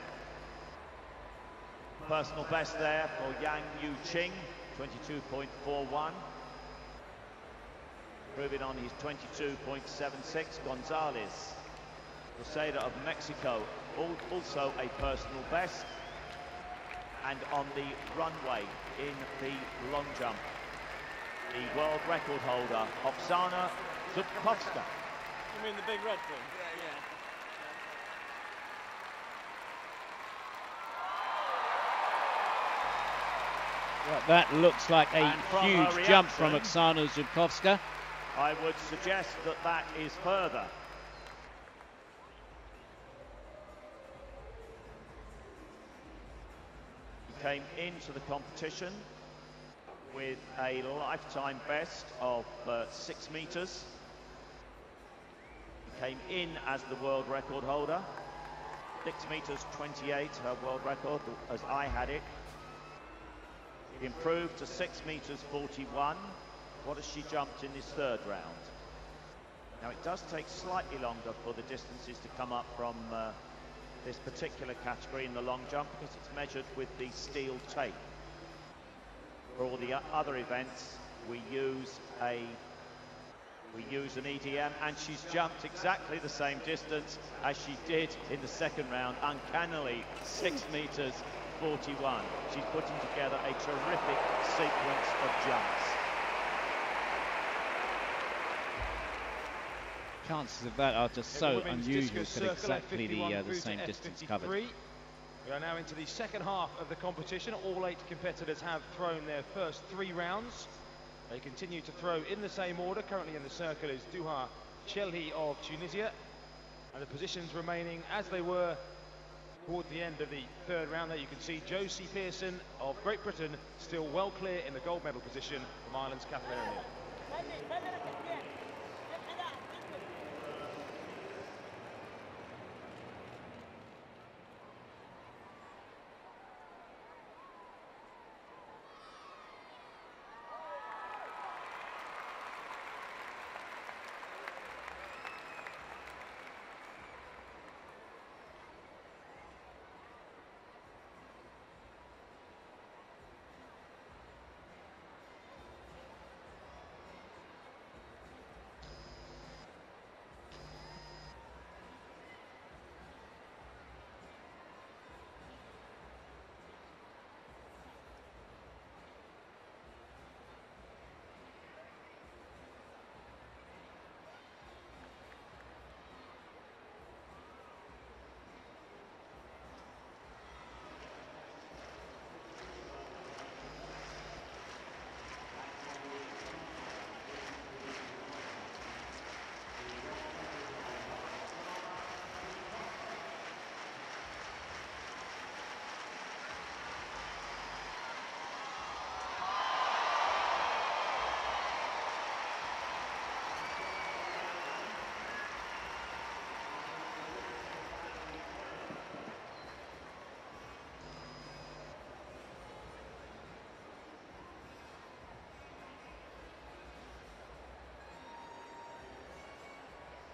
Personal best there for Yang Yu Qing, 22.41. Proving on his 22.76. Gonzalez Socieda of Mexico, also a personal best. And on the runway in the long jump, the world record holder, Oksana Zubkovska. You mean the big red thing? Yeah. Well, that looks like a huge jump from Oksana Zubkovska. I would suggest that that is further. He came into the competition with a lifetime best of 6 meters. He came in as the world record holder. 6 meters 28, her world record, as I had it. He improved to 6 meters 41. What has she jumped in this third round? Now it does take slightly longer for the distances to come up from this particular category in the long jump because it's measured with the steel tape. For all the other events, we use an EDM, and she's jumped exactly the same distance as she did in the second round, uncannily 6 meters 41. She's putting together a terrific sequence of jumps. Chances of that are just so unusual to get exactly the same distance covered. We are now into the second half of the competition. All 8 competitors have thrown their first 3 rounds. They continue to throw in the same order. Currently in the circle is Duha Chelhi of Tunisia. And the positions remaining as they were towards the end of the third round. There you can see Josie Pearson of Great Britain still well clear in the gold medal position from Ireland's Kathleen O'Neill.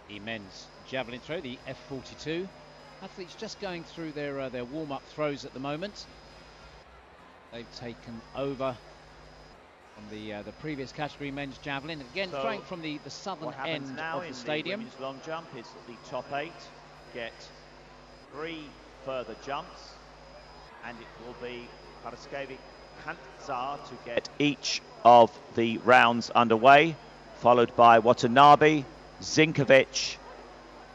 The men's javelin throw, the F42. Athletes just going through their warm-up throws at the moment. They've taken over from the previous category, men's javelin. Again, so throwing from the southern end now of the stadium. The long jump is that the top 8 get 3 further jumps, and it will be Paraskevi Kantzar to get each of the rounds underway, followed by Watanabe, Zinkovic,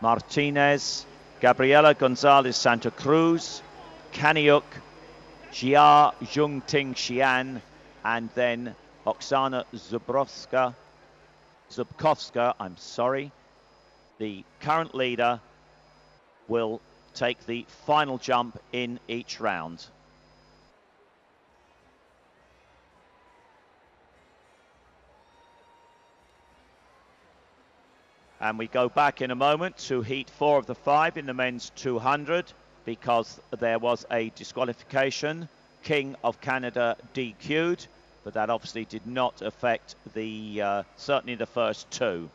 Martinez, Gabriela Gonzalez Santa Cruz, Kaniuk, Jia Jungting Xian, and then Oksana Zubkovska, I'm sorry. The current leader will take the final jump in each round. And we go back in a moment to heat 4 of the 5 in the men's 200 because there was a disqualification. King of Canada DQ'd, but that obviously did not affect the certainly the first 2.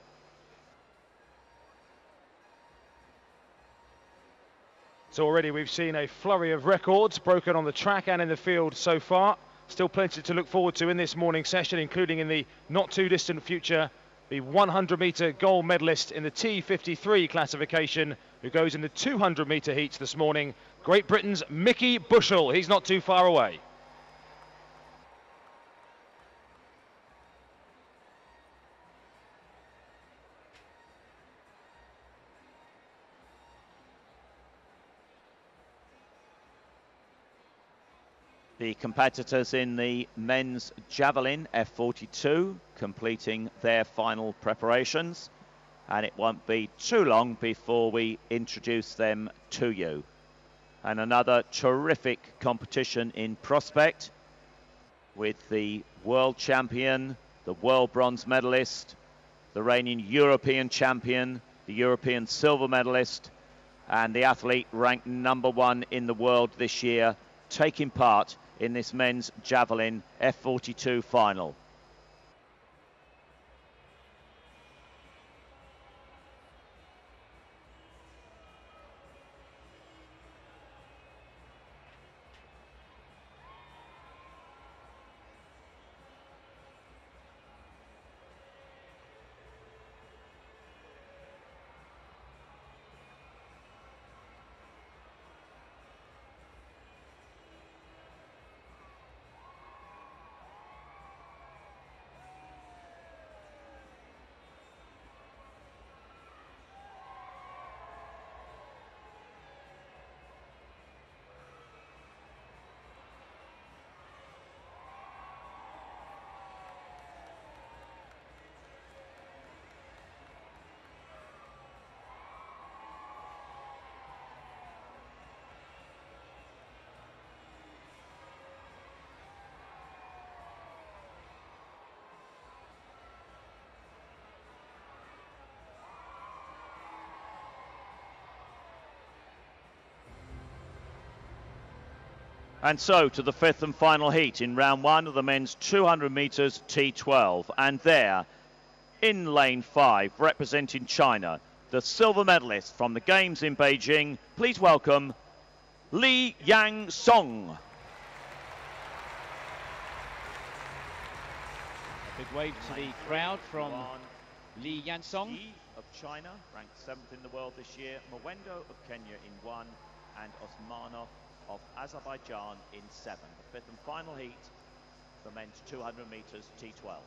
So already we've seen a flurry of records broken on the track and in the field so far. Still plenty to look forward to in this morning session, including in the not too distant future, the 100-metre gold medalist in the T53 classification, who goes in the 200-metre heats this morning, Great Britain's Mickey Bushell. He's not too far away. The competitors in the men's javelin F42 completing their final preparations, and it won't be too long before we introduce them to you. And another terrific competition in prospect with the world champion, the world bronze medalist, the reigning European champion, the European silver medalist, and the athlete ranked #1 in the world this year, taking part in this men's javelin F42 final. And so to the 5th and final heat in round 1 of the men's 200 metres T12. And there, in lane 5, representing China, the silver medalist from the Games in Beijing, please welcome Li Yang Song. A big wave to the crowd from Li Yansong of China, ranked 7th in the world this year, Mwendo of Kenya in 1, and Osmanov of Azerbaijan in 7. The 5th and final heat for men's 200 metres T12.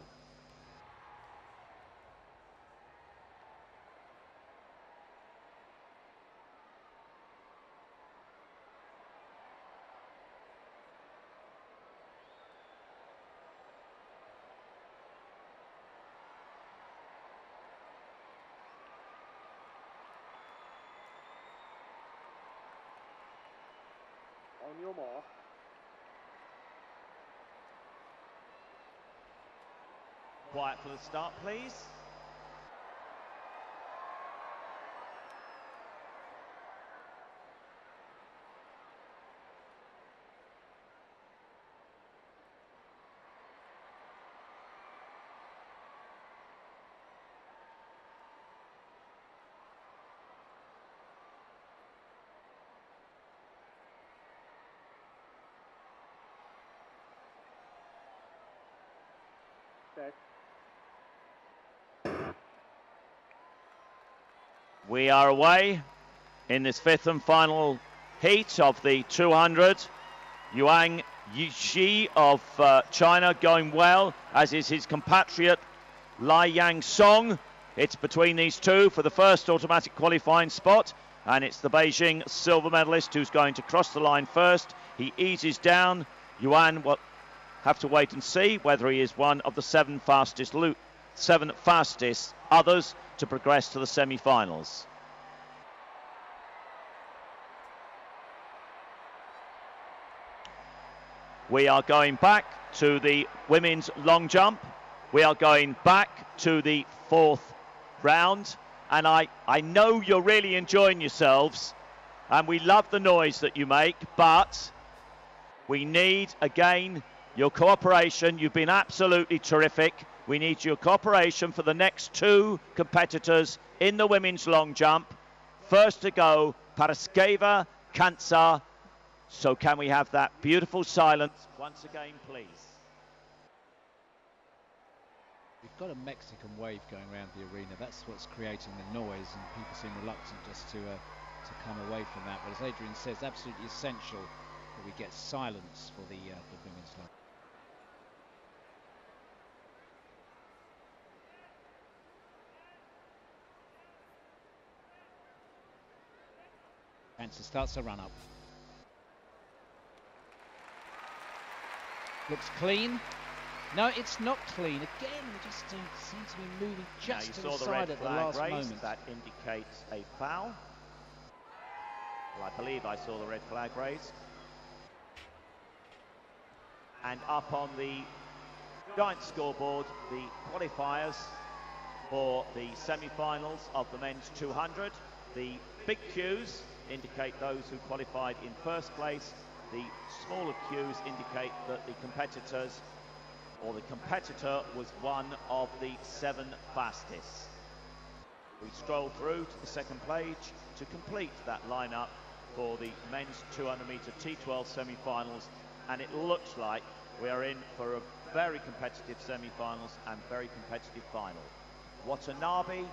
On your mark. Quiet for the start, please. Set. We are away in this fifth and final heat of the 200. Yuan Yixi of China going well, as is his compatriot Lai Yang Song. It's between these two for the first automatic qualifying spot, and it's the Beijing silver medalist who's going to cross the line first. He eases down. Yuan will have to wait and see whether he is one of the seven fastest others to progress to the semi-finals. We are going back to the women's long jump. We are going back to the fourth round. And I know you're really enjoying yourselves, and we love the noise that you make, but we need, again, your cooperation. You've been absolutely terrific. We need your cooperation for the next two competitors in the women's long jump. First to go, Paraskeva Kansa. So can we have that beautiful silence once again, please? We've got a Mexican wave going around the arena. That's what's creating the noise, and people seem reluctant just to come away from that. But as Adrian says, absolutely essential that we get silence for the women's long. Kansa starts a run up. Looks clean. No, it's not clean. Again, they just seem to be moving just to the side at the last moment. That indicates a foul. Well, I believe I saw the red flag raised. And up on the giant scoreboard, the qualifiers for the semi-finals of the men's 200. The big Qs indicate those who qualified in first place. The smaller Qs indicate that the competitors, or the competitor, was one of the seven fastest. We stroll through to the second page to complete that lineup for the men's 200-meter T12 semi-finals, and it looks like we are in for a very competitive semi-finals and very competitive final. Watanabe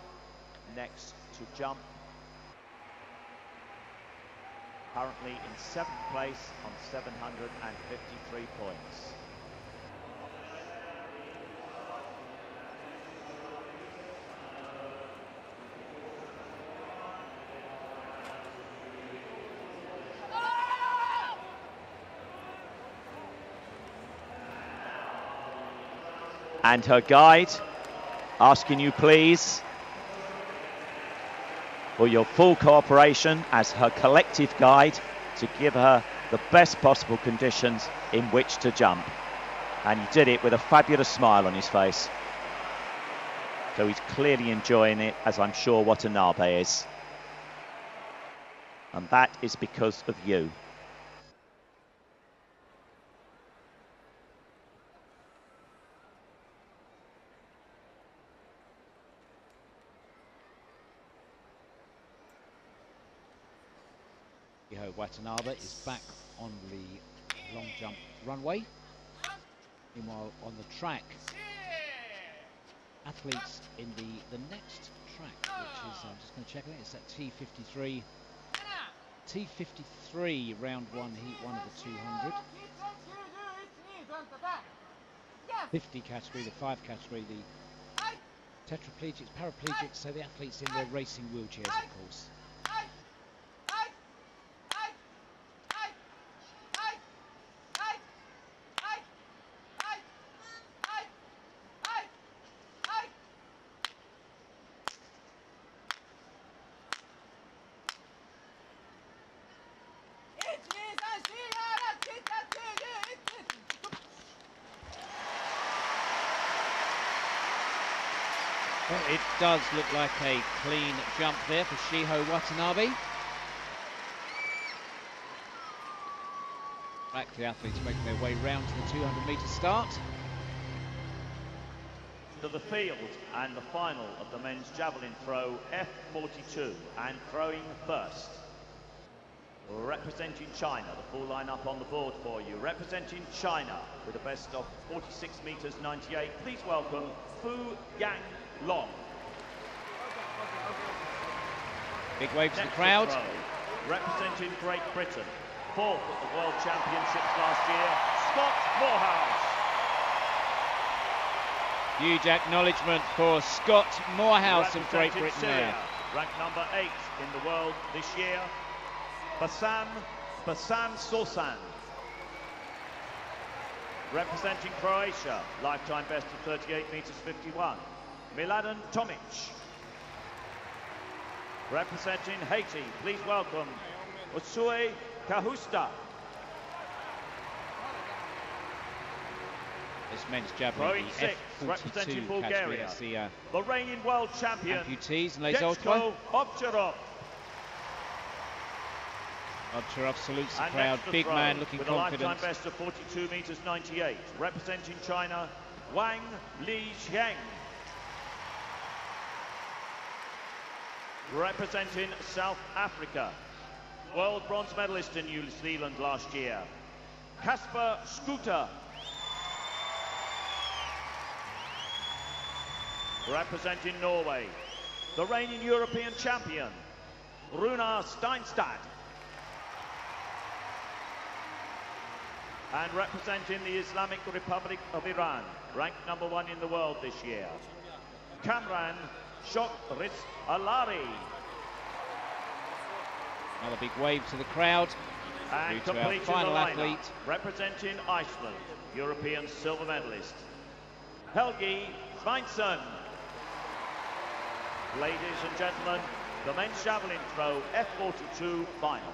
next to jump, currently in 7th place on 753 points. And her guide asking you please for your full cooperation as her collective guide to give her the best possible conditions in which to jump. And he did it with a fabulous smile on his face. So he's clearly enjoying it, as I'm sure Watanabe is. And that is because of you. Watanabe is back on the long jump runway. Meanwhile, on the track, athletes in the next track, which is, I'm just going to check it, it's at T53. T53, round one, heat one of the 200. 50 category, the 5 category, the tetraplegics, paraplegics, so the athletes in their racing wheelchairs, of course. Well, it does look like a clean jump there for Shiho Watanabe. Back the athletes making their way round to the 200-meter start. To the field and the final of the men's javelin throw F42, and throwing first. Representing China, the full line-up on the board for you. Representing China with a best of 46 meters 98. Please welcome Fu Yang Long. Big wave to the crowd. Representing Great Britain, fourth at the World Championships last year, Scott Morehouse. Huge acknowledgement for Scott Morehouse of Great Britain Syria, there. ranked number 8 in the world this year, Bassam Sosan. Representing Croatia, lifetime best of 38 meters 51, Miladen Tomic. Representing Haiti, please welcome Osue Kahusta. This men's javelin, the Six, representing F42 category. Bulgaria, That's the the reigning world champion, amputees and les autres. Ovcharov. Ovcharov salutes the And crowd. next to Big throw, man looking with confident. a lifetime best of 42 meters 98. Representing China, Wang Lijiang. Representing South Africa, world bronze medalist in New Zealand last year, Kasper Scooter. Representing Norway, the reigning European champion, Runar Steinstad. And representing the Islamic Republic of Iran, ranked number 1 in the world this year, Kamran Shokris Alari. Another big wave to the crowd. And Through to our completing final the lineup, athlete. representing Iceland, European silver medalist, Helgi Sveinsson. Ladies and gentlemen, the men's javelin throw F42 final.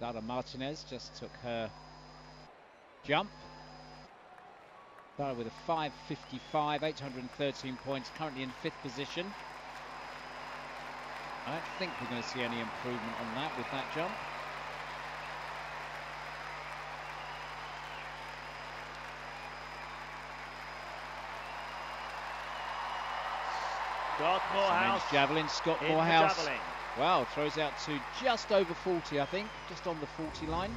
Dara Martinez just took her jump. Dara with a 5.55, 813 points, currently in 5th position. I don't think we're going to see any improvement on that with that jump. Scott Morehouse. Men's javelin, Scott in the Morehouse. javelin. Wow, throws out to just over 40, I think, just on the 40 line.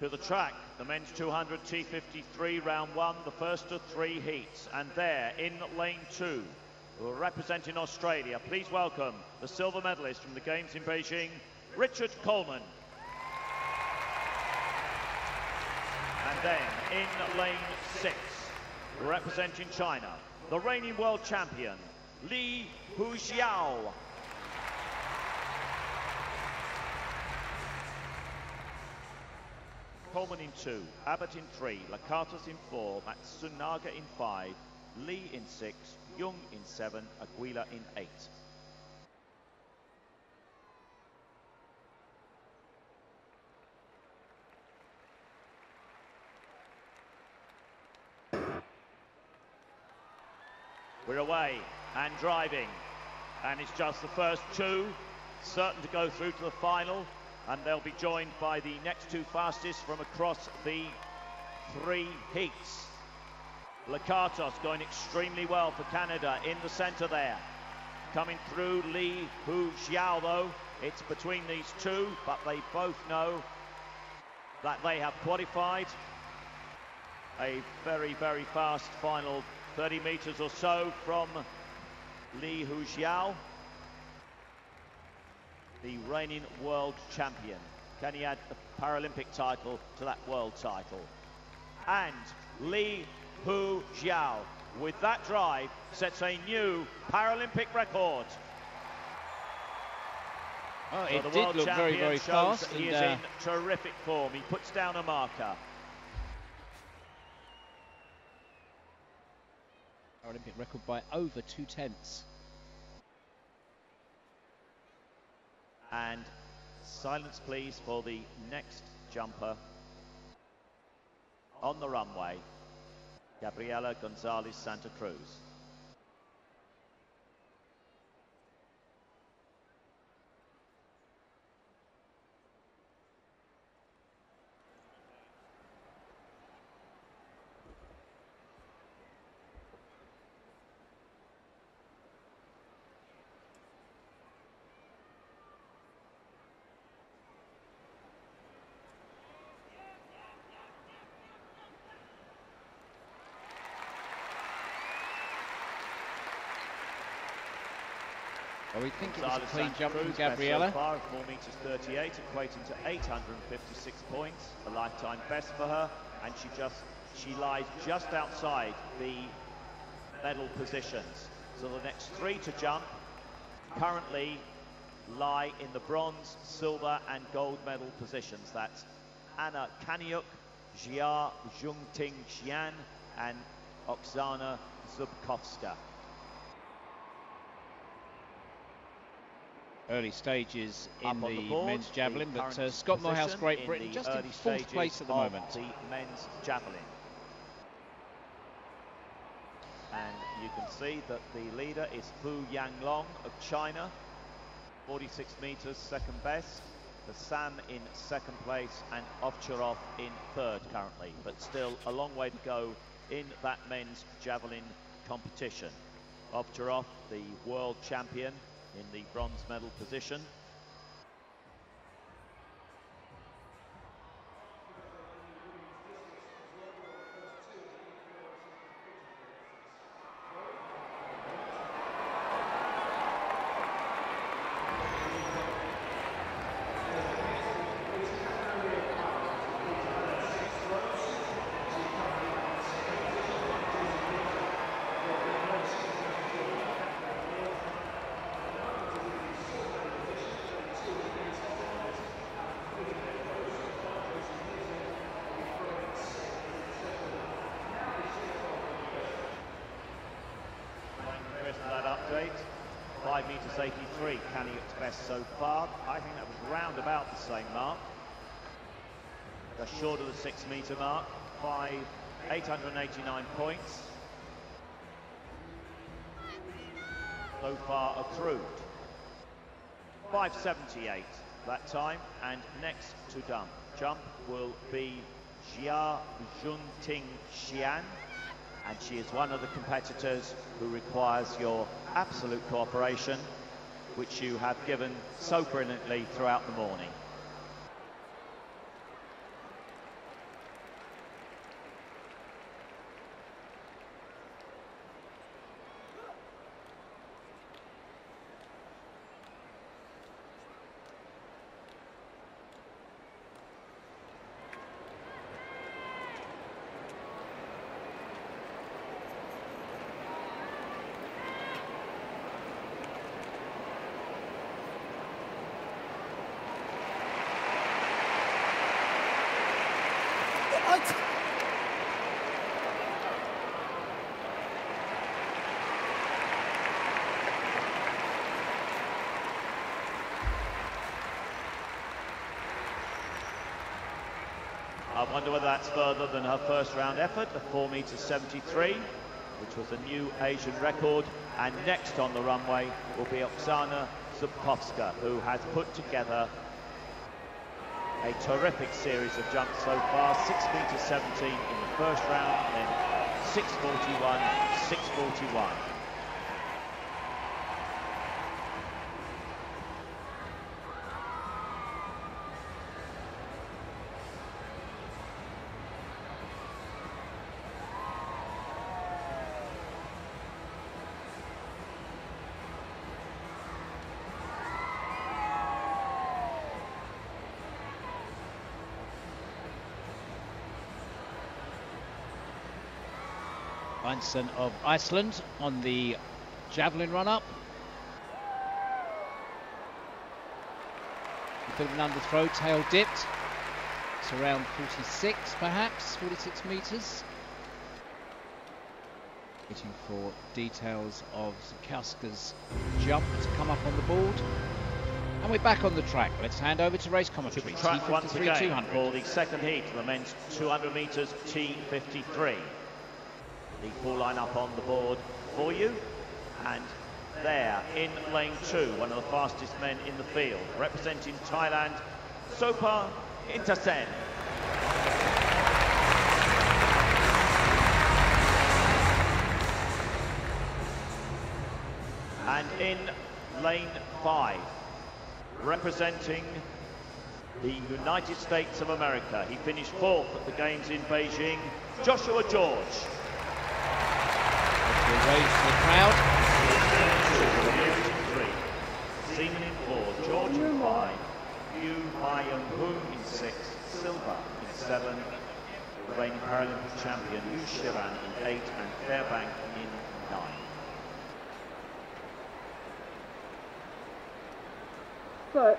To the track, the men's 200 T53 round 1, the first of 3 heats. And there, in lane 2, representing Australia, please welcome the silver medalist from the Games in Beijing, Richard Coleman. And then, in lane 6, representing China, the reigning world champion, Li Huxiao. Coleman in 2, Abbott in 3, Lakatos in 4, Matsunaga in 5, Lee in 6, Jung in 7, Aguila in 8. We're away and driving, and it's just the first 2, certain to go through to the final, and they'll be joined by the next 2 fastest from across the 3 heats. Lakatos going extremely well for Canada in the centre there. Coming through Li Huxiao though, it's between these 2, but they both know that they have qualified. A very, very fast final 30 metres or so from Li Hujiao, the reigning world champion. Can he add the Paralympic title to that world title? And Li Hujiao, with that drive, sets a new Paralympic record. Oh, it did look very, very fast. He is in terrific form. He puts down a marker. Paralympic record by over 2/10. And silence, please, for the next jumper on the runway, Gabriela Gonzalez Santa Cruz. Well, we think it was a clean jump from Gabriela. So far, 4 meters 38, equating to 856 points, a lifetime best for her, and she lies just outside the medal positions. So the next 3 to jump currently lie in the bronze, silver, and gold medal positions. That's Anna Kaniuk, Jia Jungting Xian, and Oksana Zubkovska. Early stages in the board, men's javelin, but Scott Morehouse, Great Britain, just in 4th place at the moment. The men's javelin. And you can see that the leader is Fu Yanglong of China, 46 meters, second best. The Sam in 2nd place and Ovcharov in 3rd currently, but still a long way to go in that men's javelin competition. Ovcharov, the world champion, in the bronze medal position. That update, 5 meters 83, Kaniuk's best so far. I think that was round about the same mark. Just short of the 6 meter mark, 889 points. So far approved. 578 that time, and next to jump will be Jia Junting Xian. And she is one of the competitors who requires your absolute cooperation, which you have given so brilliantly throughout the morning. I wonder whether that's further than her first round effort, the 4 meters 73, which was a new Asian record. And next on the runway will be Oksana Zubkovska, who has put together a terrific series of jumps so far. 6 meters 17 in the first round, and then 6:41, 6:41. Heinsohn of Iceland on the javelin run-up. A bit of an underthrow, tail dipped. It's around 46 perhaps, 46 metres. Waiting for details of Zakowska's jump to come up on the board. And we're back on the track. Let's hand over to race commentary. To track once again 200. for the second heat of the men's 200 metres T53. The full line-up on the board for you. And there in lane 2, one of the fastest men in the field, representing Thailand, Sopa Intasen. And in lane 5, representing the United States of America, he finished 4th at the Games in Beijing, Joshua George. We'll raise the crowd. Seaman in 4, George in 5, Yu Myung-hoon in 6, Silva in 7, the reigning Paralympic champion Yu Shiran in 8, and Fairbank in 9. But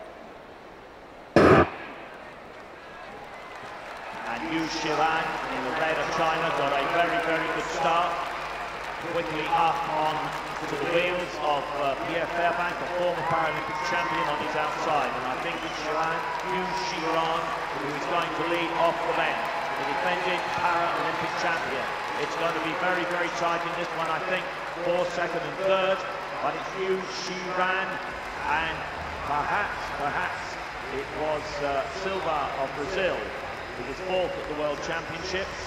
And Yu Shiran in the lead of China got a very, very good start. Quickly up on to the wheels of Pierre Fairbank, a former Paralympic champion, on his outside. And I think it's Yu Shiran who is going to lead off the bend, the defending Paralympic champion. It's going to be very, very tight in this one, I think, for second and third. But it's Yu Shiran, and perhaps it was Silva of Brazil, who was 4th at the World Championships.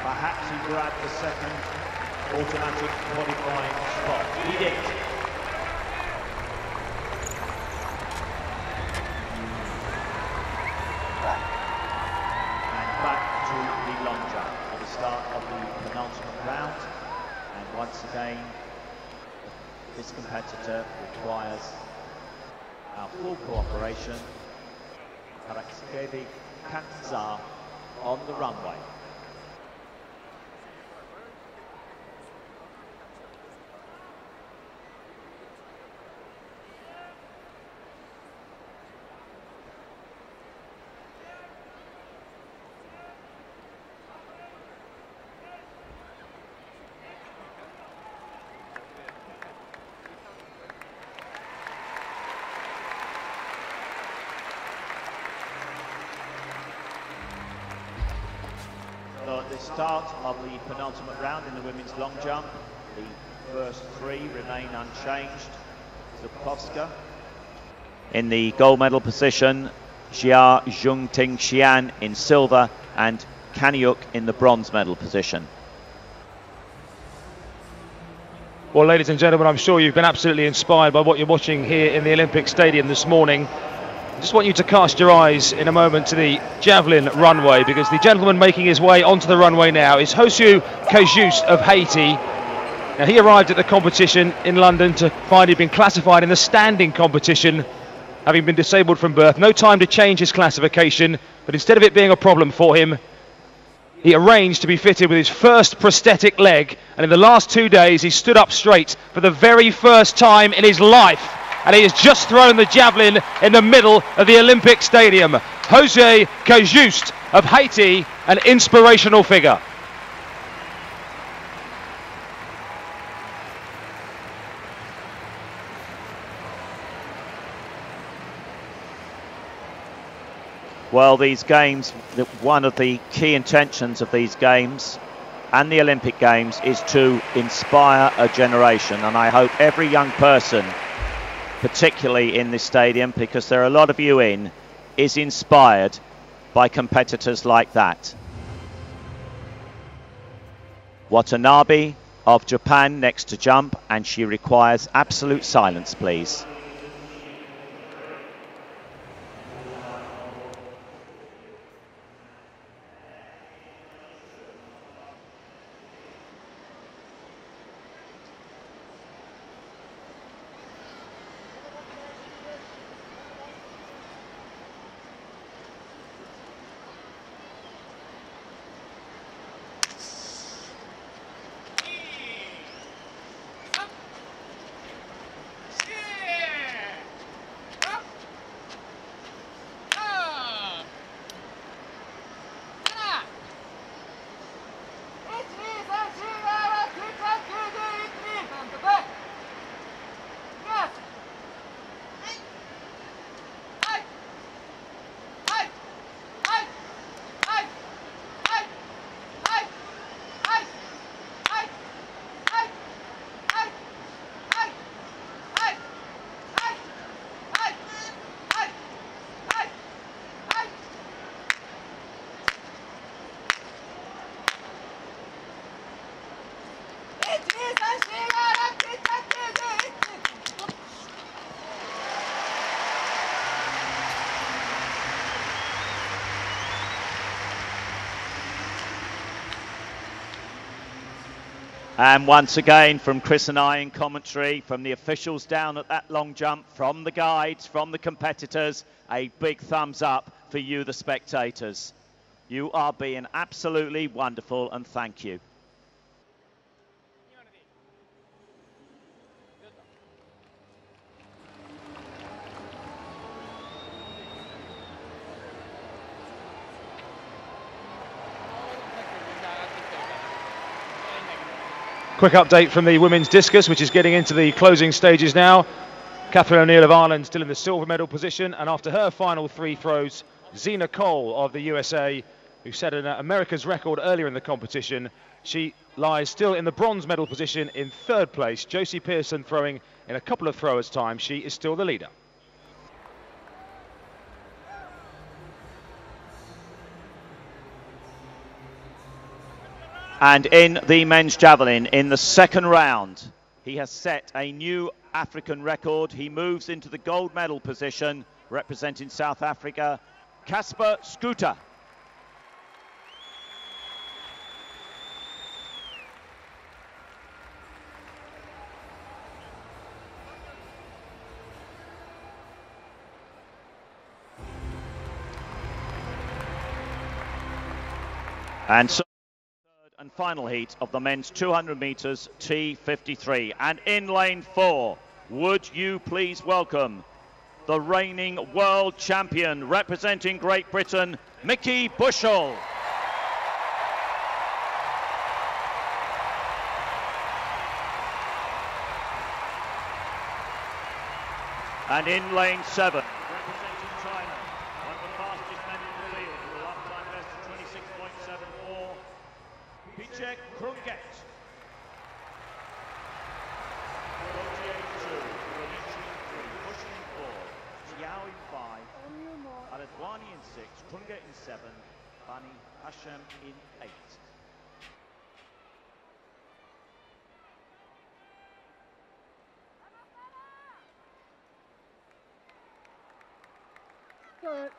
Perhaps he grabbed the second automatic qualifying spot. He did. And back to the long jump for the start of the penultimate round. And once again, this competitor requires our full cooperation. Karakskedi Kanza on the runway. So at the start of the penultimate round in the women's long jump, the first 3 remain unchanged. Zubkowska in the gold medal position, Jia Zhongting Xian in silver, and Kaniuk in the bronze medal position. Well, ladies and gentlemen, I'm sure you've been absolutely inspired by what you're watching here in the Olympic Stadium this morning. I just want you to cast your eyes in a moment to the javelin runway, because the gentleman making his way onto the runway now is Hosu Kajust of Haiti. Now, he arrived at the competition in London to find he'd been classified in the standing competition, having been disabled from birth. No time to change his classification, but instead of it being a problem for him, he arranged to be fitted with his first prosthetic leg, and in the last 2 days he stood up straight for the very first time in his life. And he has just thrown the javelin in the middle of the Olympic Stadium. Jose Kajust of Haiti, an inspirational figure. Well, these games, one of the key intentions of these games and the Olympic Games is to inspire a generation. And I hope every young person, particularly in this stadium, because there are a lot of you in, is inspired by competitors like that. Watanabe of Japan next to jump, and she requires absolute silence, please. And once again, from Chris and I in commentary, from the officials down at that long jump, from the guides, from the competitors, a big thumbs up for you, the spectators. You are being absolutely wonderful, and thank you. Quick update from the women's discus, which is getting into the closing stages now. Catherine O'Neill of Ireland still in the silver medal position, and after her final 3 throws, Zena Cole of the USA, who set an America's record earlier in the competition, she lies still in the bronze medal position in 3rd place. Josie Pearson throwing in a couple of throwers' time. She is still the leader. And in the men's javelin, in the 2nd round, he has set a new African record. He moves into the gold medal position, representing South Africa, Casper Scooter. And so and final heat of the men's 200 metres T53. And in lane 4, would you please welcome the reigning world champion representing Great Britain, Mickey Bushell. And in lane 7, representing China, one of the fastest men in the field, with a lap-time best of 26.74, Pichek Krunget. 48-2, pushing in 4, Xiao in 5, Aladwani in 6, Krunget in 7, Bani Hashem in 8. Good.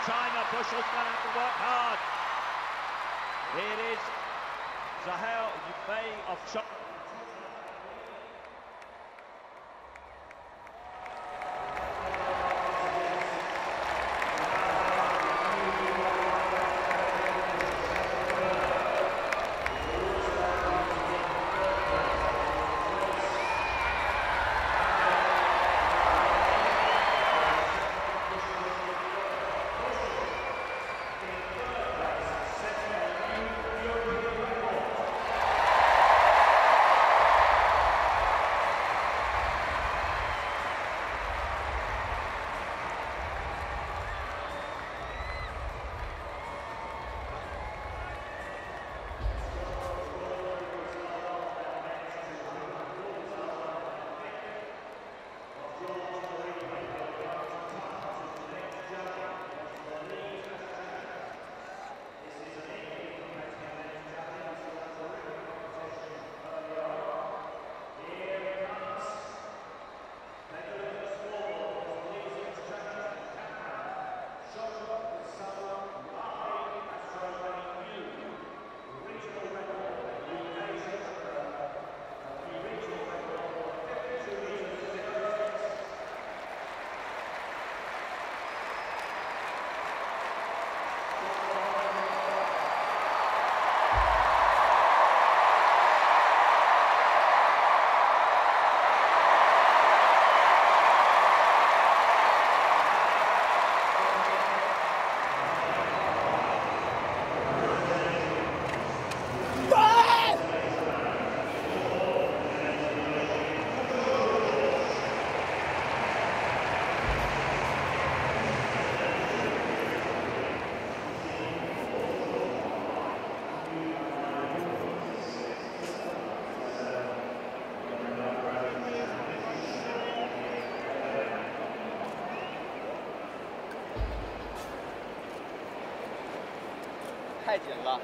China, Bushell's going to have to work hard. It is Zahel Yubei of China. 太紧了。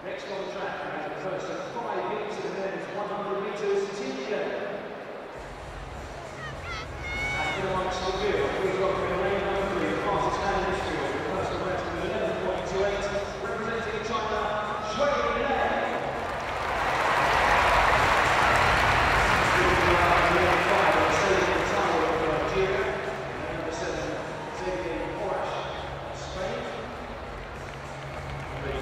Next on the track, we have the first of 5 metres and then 100 metres team. And amongst the field, we've got the lane number 3, the fastest man in history, the personal best of 11.28, representing China, Shui Lei. The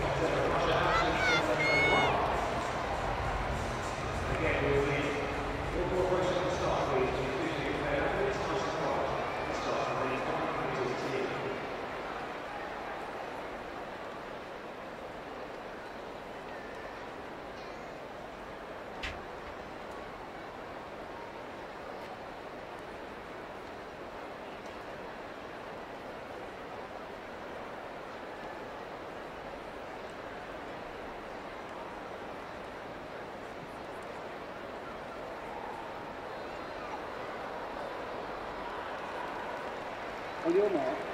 On your mark.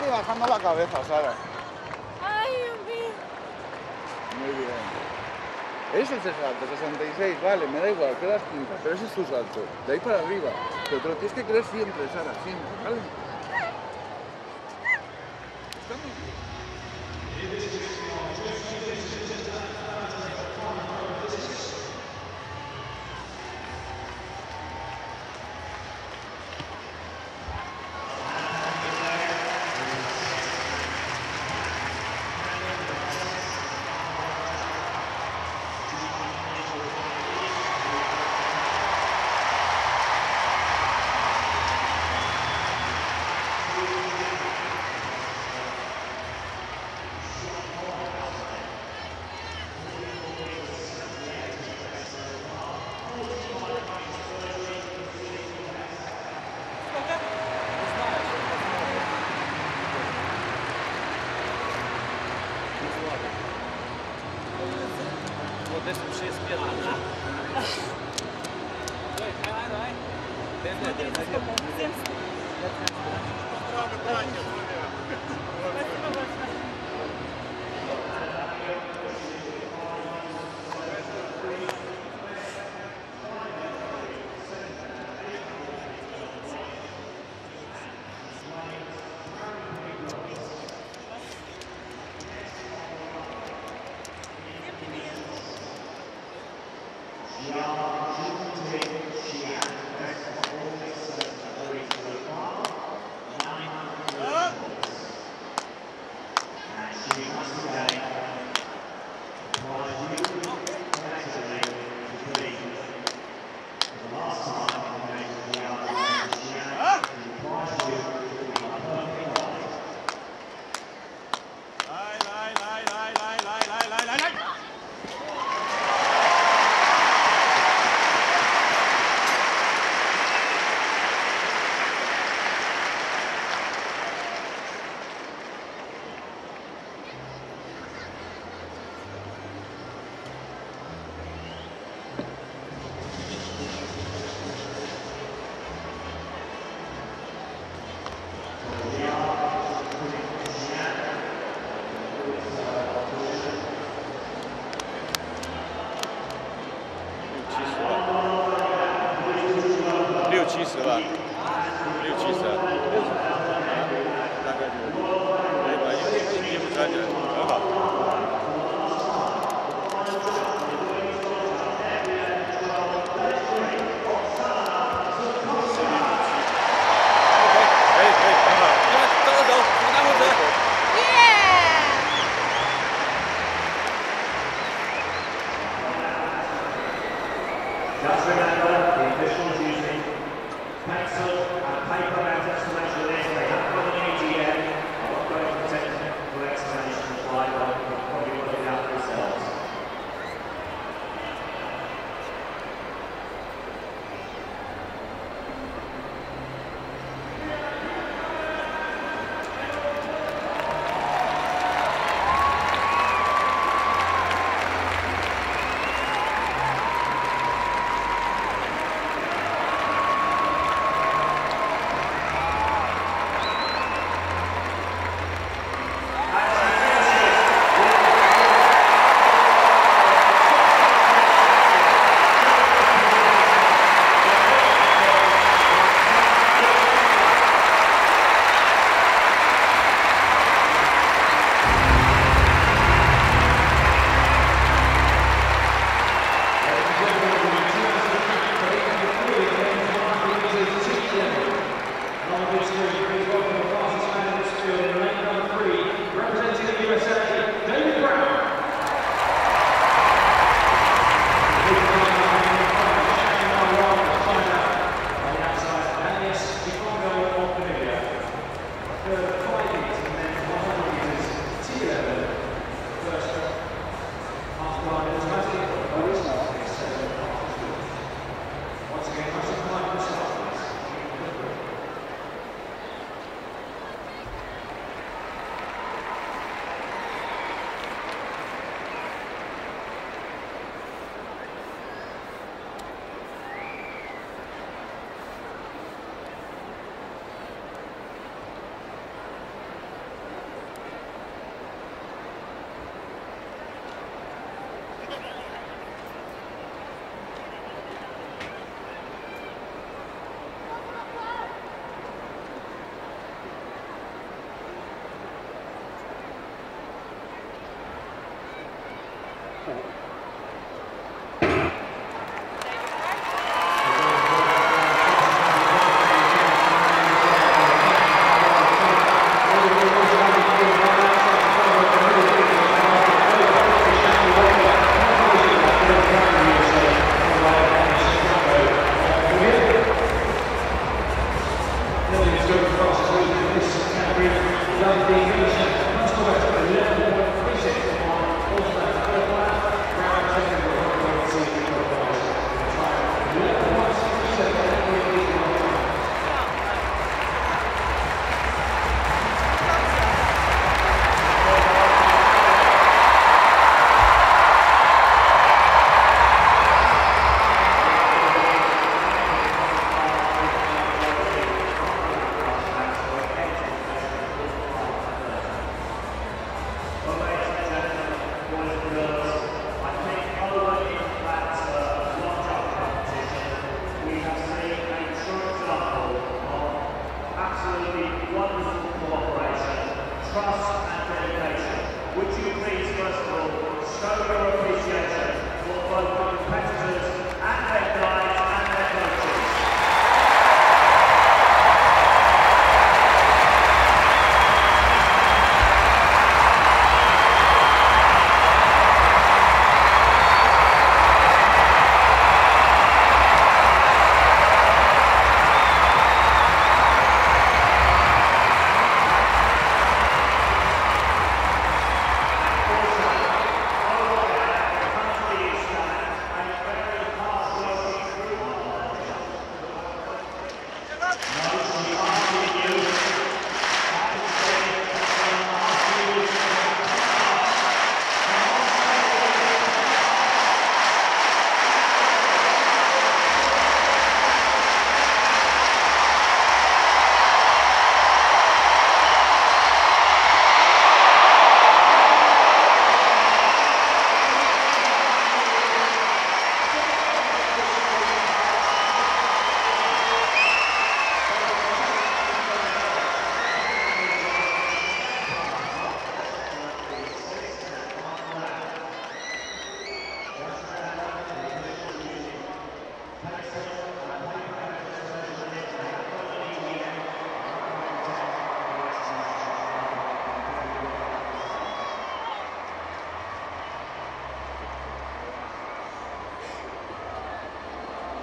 Bajando la cabeza, Sara. Ay, Dios mío. Muy bien. Ese es el salto, 66, vale, me da igual, quedas quinta, pero ese es tu salto. De ahí para arriba. Pero te lo tienes que creer siempre, Sara, siempre, ¿vale? Está muy bien.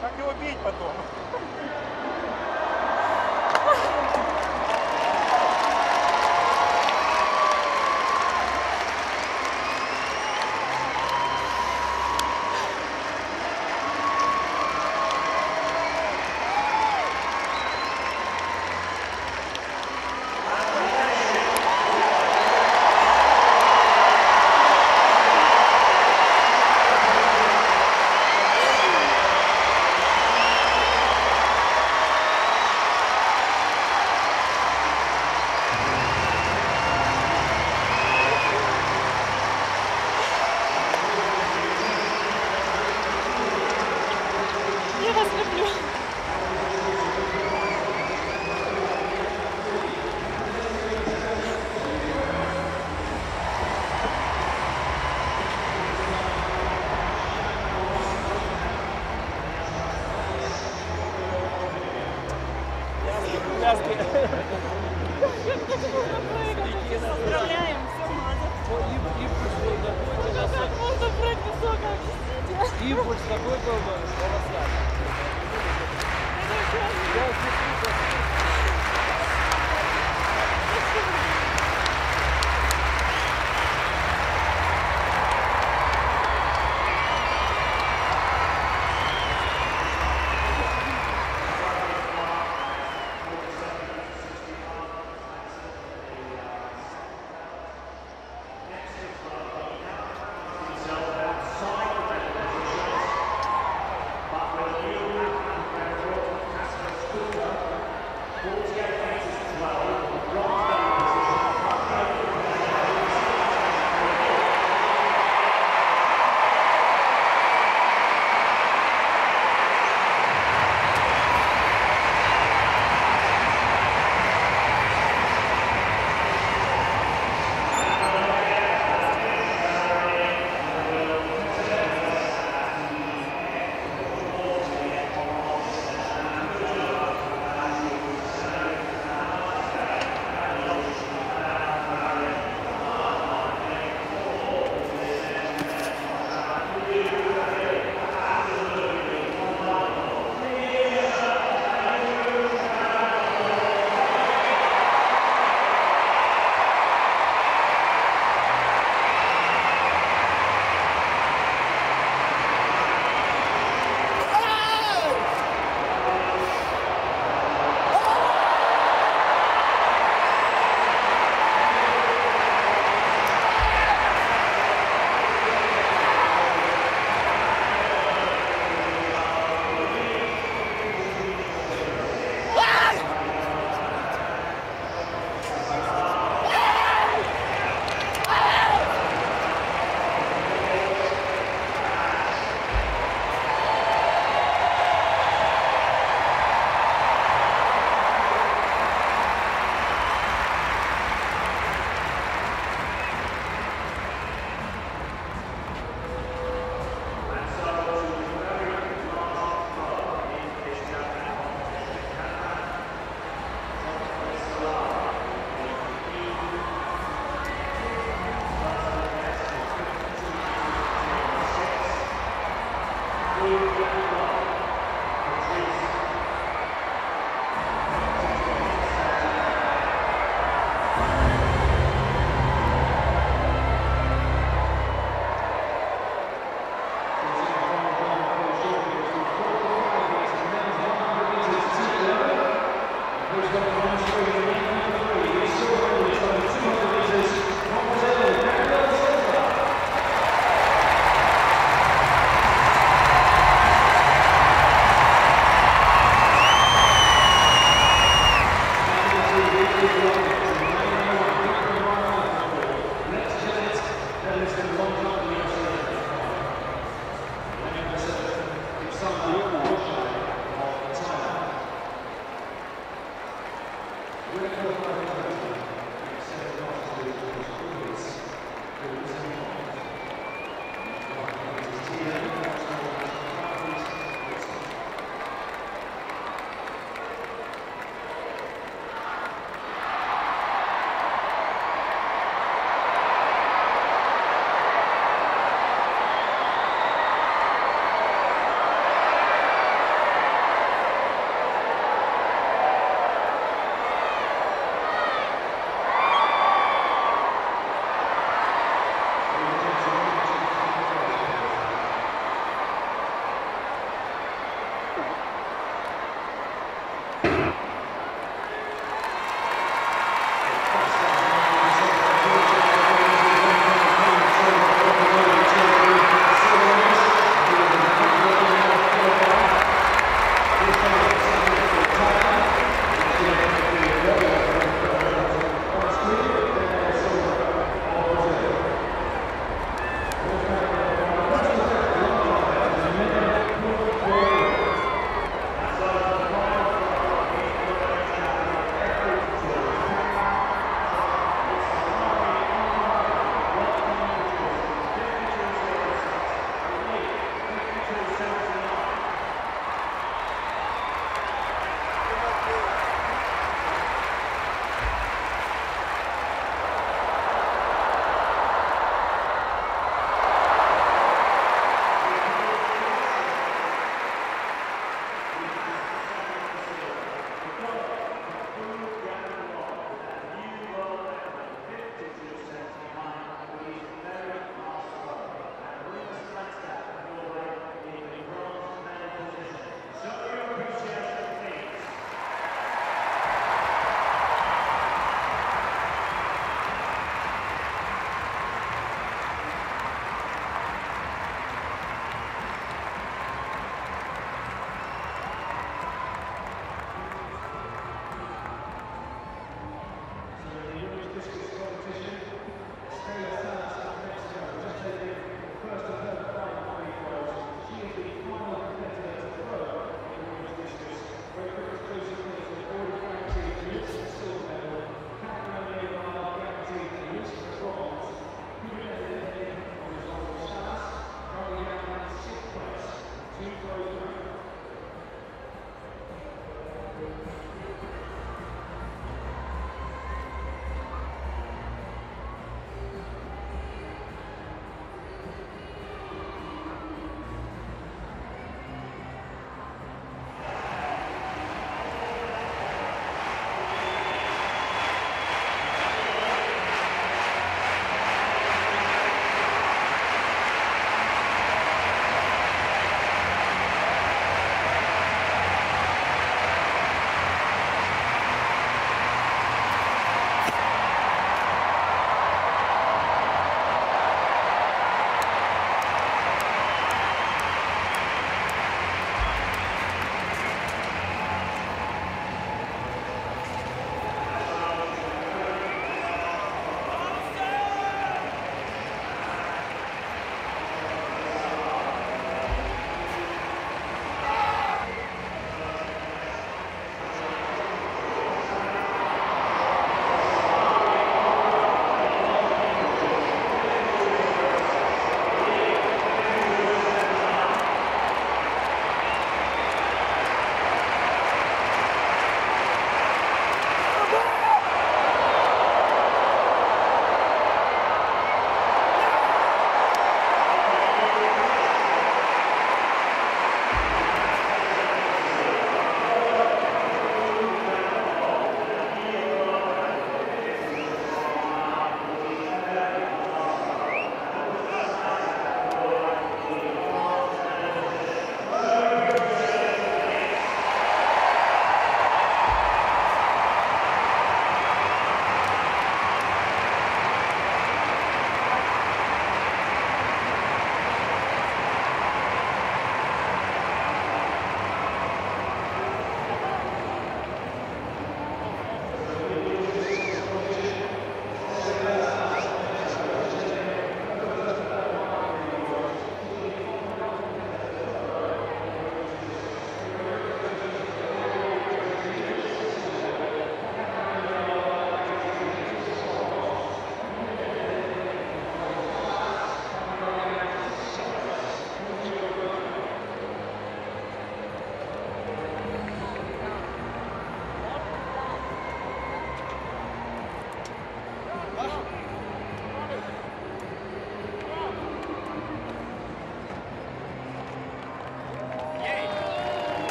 Как его бить потом? Я вас люблю. Поздравляем, все мазать. Как можно брать высокого висите? Импульс такой был бы,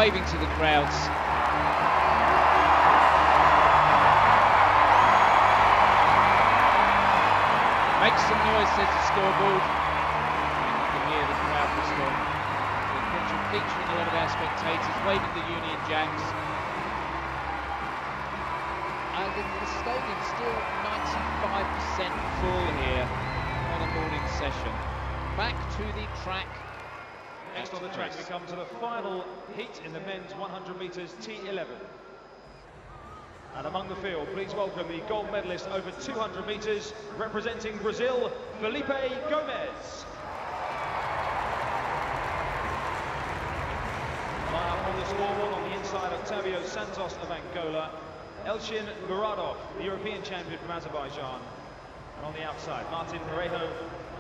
waving to the crowds. Make some noise, says the scoreboard. And you can hear the crowd respond. The picture featuring a lot of our spectators waving the Union Jacks. And the stadium's still 95% full here on a morning session. Back to the track. Next on the track, we come to the final heat in the men's 100 metres T11. And among the field, please welcome the gold medalist over 200 metres, representing Brazil, Felipe Gomez. Line up on the scoreboard on the inside, Octavio Santos of Angola, Elchin Muradov, the European champion from Azerbaijan. And on the outside, Martin Parejo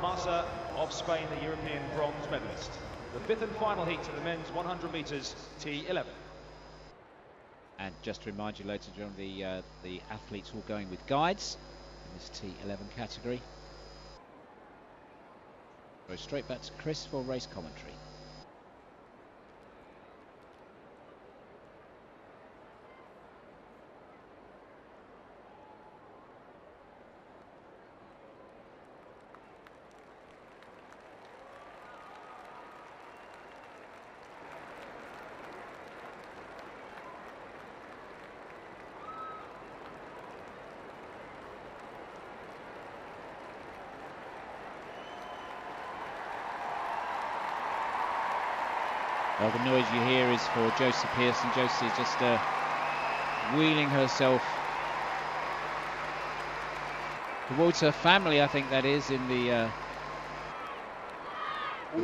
Massa of Spain, the European bronze medalist. The fifth and final heat of the men's 100 metres T11. And just to remind you, ladies and gentlemen, the athletes all going with guides in this T11 category. Go straight back to Chris for race commentary. Well, the noise you hear is for Josie Pearson. Josie is just wheeling herself towards her family, I think that is, in the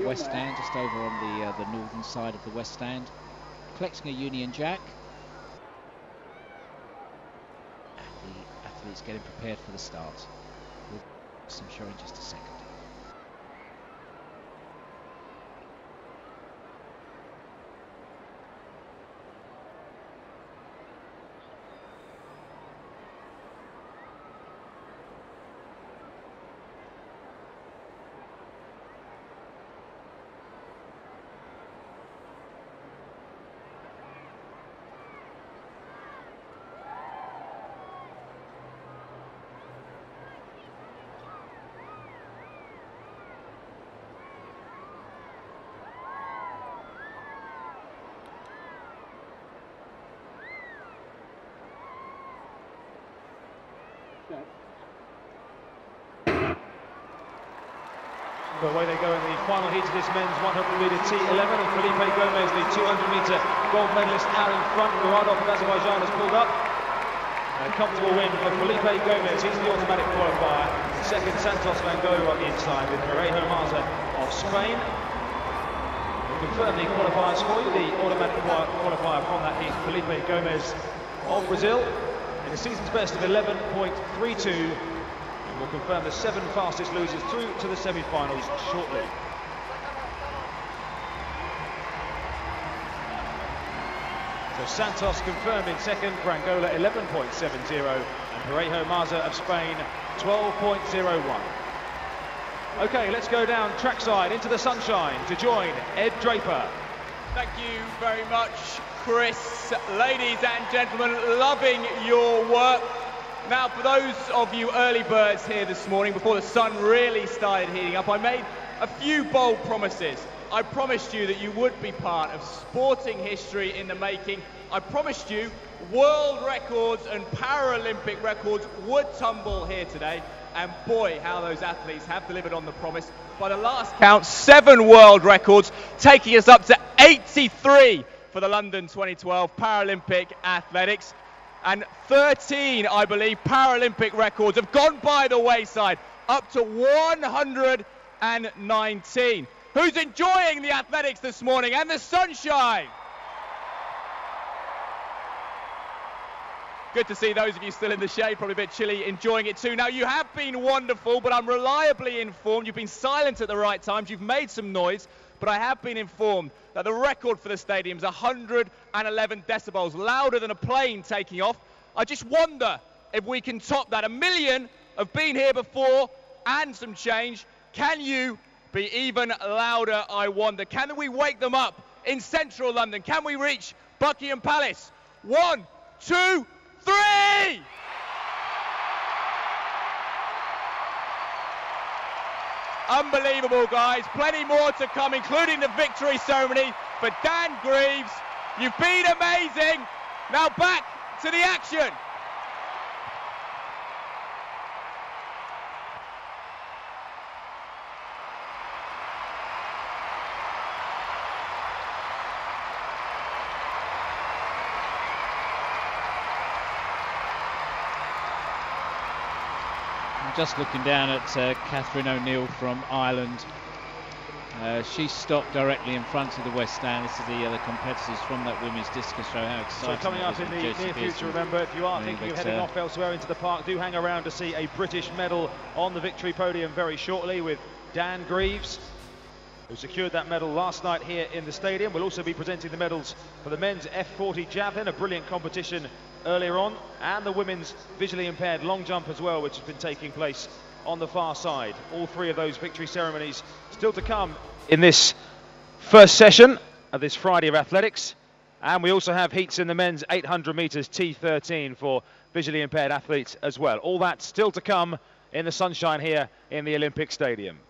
West Stand, just over on the northern side of the West Stand, collecting a Union Jack. And the athletes getting prepared for the start. We'll some show in just a second. The way they go in the final heat of this men's 100 metre T11, and Felipe Gomez, the 200 metre gold medalist, out in front. Muradov of Azerbaijan has pulled up. A comfortable win for Felipe Gomez. He's the automatic qualifier. Second, Santos of Angola on the inside, with Parejo Massa of Spain. We'll confirm the qualifiers for you. The automatic qualifier from that heat, Felipe Gomez of Brazil, in a season's best of 11.32. We'll confirm the 7 fastest losers through to the semi-finals shortly. So Santos confirmed in second for Angola, 11.70, and Parejo Massa of Spain, 12.01. Okay, let's go down trackside into the sunshine to join Ed Draper. Thank you very much, Chris. Ladies and gentlemen, loving your work. Now, for those of you early birds here this morning, before the sun really started heating up, I made a few bold promises. I promised you that you would be part of sporting history in the making. I promised you world records and Paralympic records would tumble here today. And boy, how those athletes have delivered on the promise. By the last count, 7 world records, taking us up to 83 for the London 2012 Paralympic Athletics. And 13, I believe, Paralympic records have gone by the wayside, up to 119. Who's enjoying the athletics this morning and the sunshine? Good to see those of you still in the shade, probably a bit chilly, enjoying it too. Now, you have been wonderful, but I'm reliably informed. You've been silent at the right times. You've made some noise, but I have been informed that the record for the stadium is 111 decibels, louder than a plane taking off. I just wonder if we can top that. 1 million have been here before and some change. Can you be even louder, I wonder? Can we wake them up in central London. Can we reach Buckingham Palace? 1, 2, 3! Unbelievable, guys. Plenty more to come, including the victory ceremony for Dan Greaves. You've been amazing. Now back to the action. Just looking down at Catherine O'Neill from Ireland. She stopped directly in front of the West Stand. This is the other competitors from that women's discus throw. How exciting! So coming up in the near future, remember, if you are thinking of heading off elsewhere into the park, do hang around to see a British medal on the victory podium very shortly with Dan Greaves, who secured that medal last night here in the stadium. We'll also be presenting the medals for the men's F40 javelin, a brilliant competition earlier on, and the women's visually impaired long jump as well, which has been taking place on the far side. All three of those victory ceremonies still to come in this first session of this Friday of athletics. And we also have heats in the men's 800 metres T13 for visually impaired athletes as well. All that still to come in the sunshine here in the Olympic Stadium.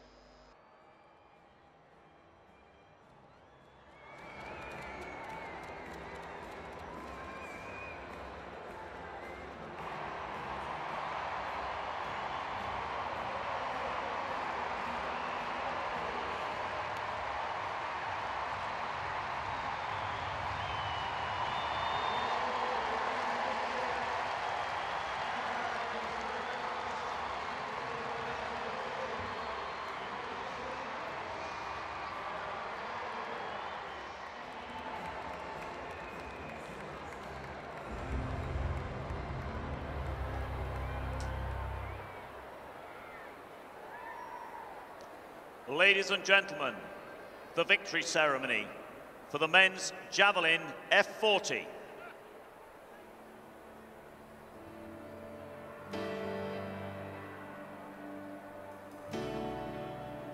Ladies and gentlemen, the victory ceremony for the men's javelin F40.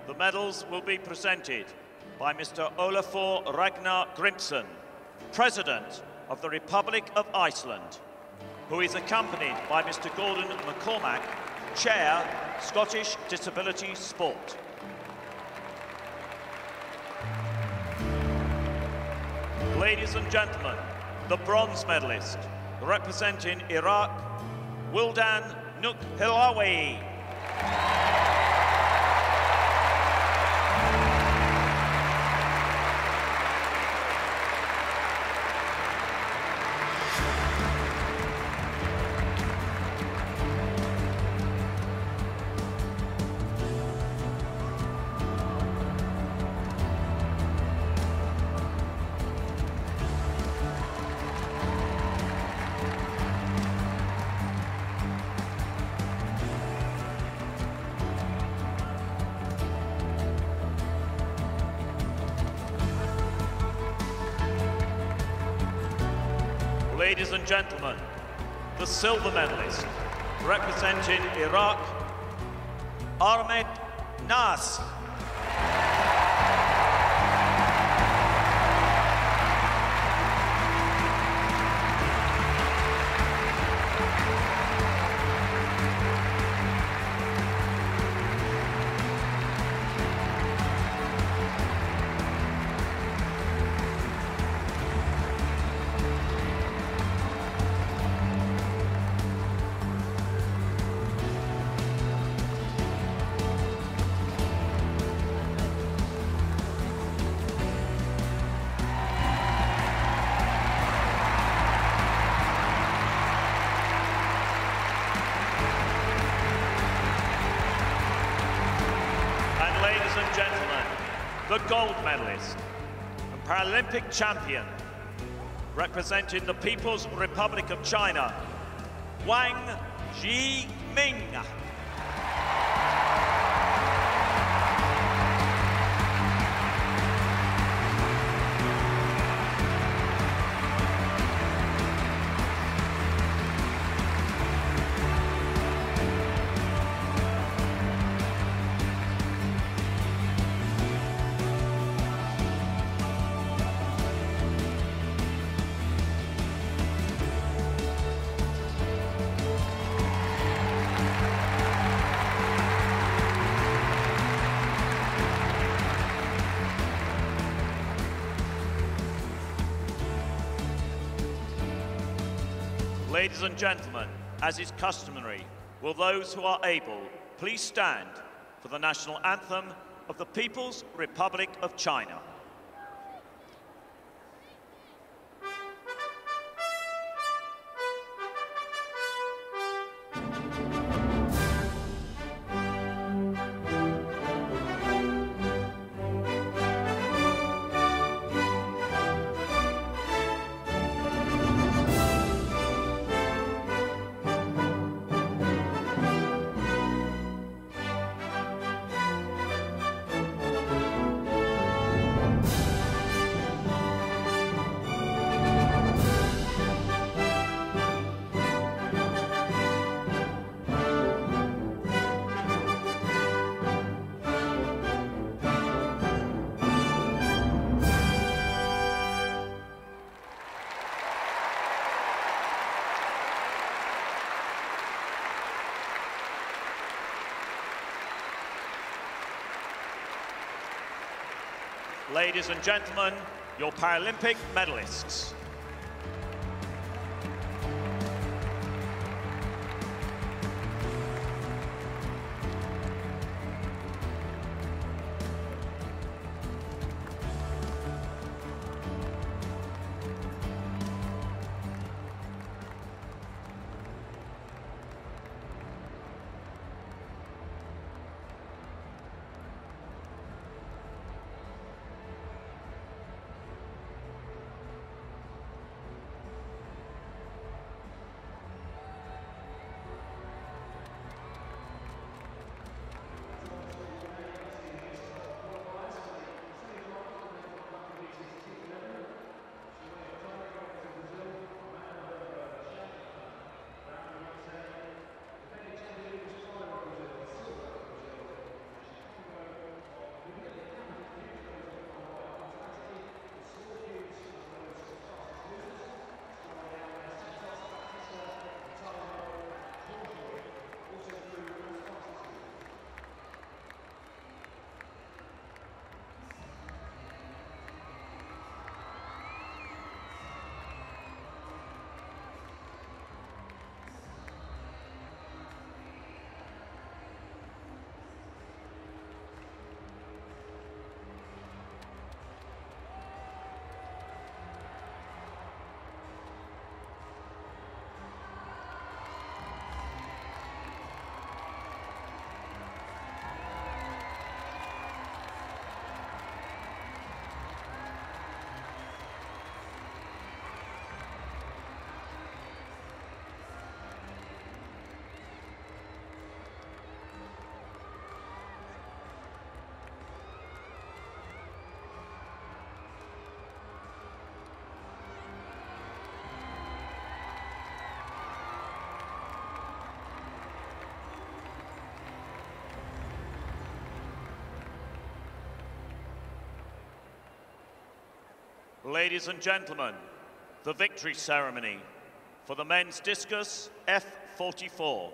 The medals will be presented by Mr. Olafur Ragnar Grimsson, President of the Republic of Iceland, who is accompanied by Mr. Gordon McCormack, Chair, Scottish Disability Sport. Ladies and gentlemen, the bronze medalist, representing Iraq, Wildan Nuk-Hilawi. Ladies and gentlemen, the silver medalist, representing Iraq, Ahmed Nas. The gold medalist and Paralympic champion, representing the People's Republic of China, Wang Zhiming. Ladies and gentlemen, as is customary, will those who are able please stand for the national anthem of the People's Republic of China. Ladies and gentlemen, your Paralympic medalists. Ladies and gentlemen, the victory ceremony for the men's discus F44.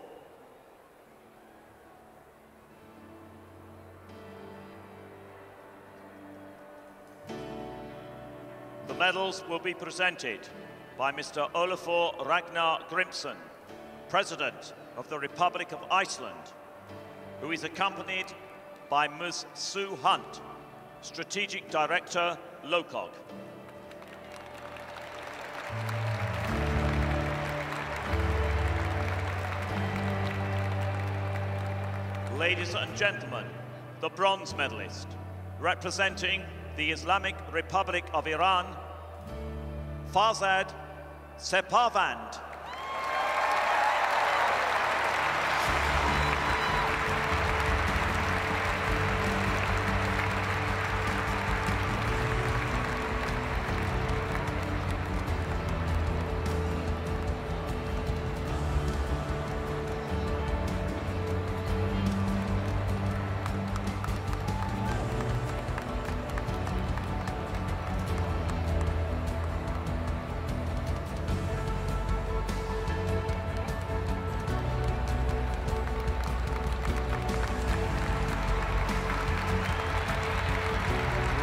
The medals will be presented by Mr. Olafur Ragnar Grimsson, President of the Republic of Iceland, who is accompanied by Ms. Sue Hunt, Strategic Director, LOCOG. Ladies and gentlemen, the bronze medalist, representing the Islamic Republic of Iran, Farzad Sepavand.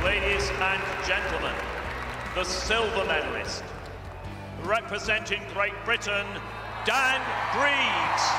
Ladies and gentlemen, the silver medalist, representing Great Britain, Dan Greaves.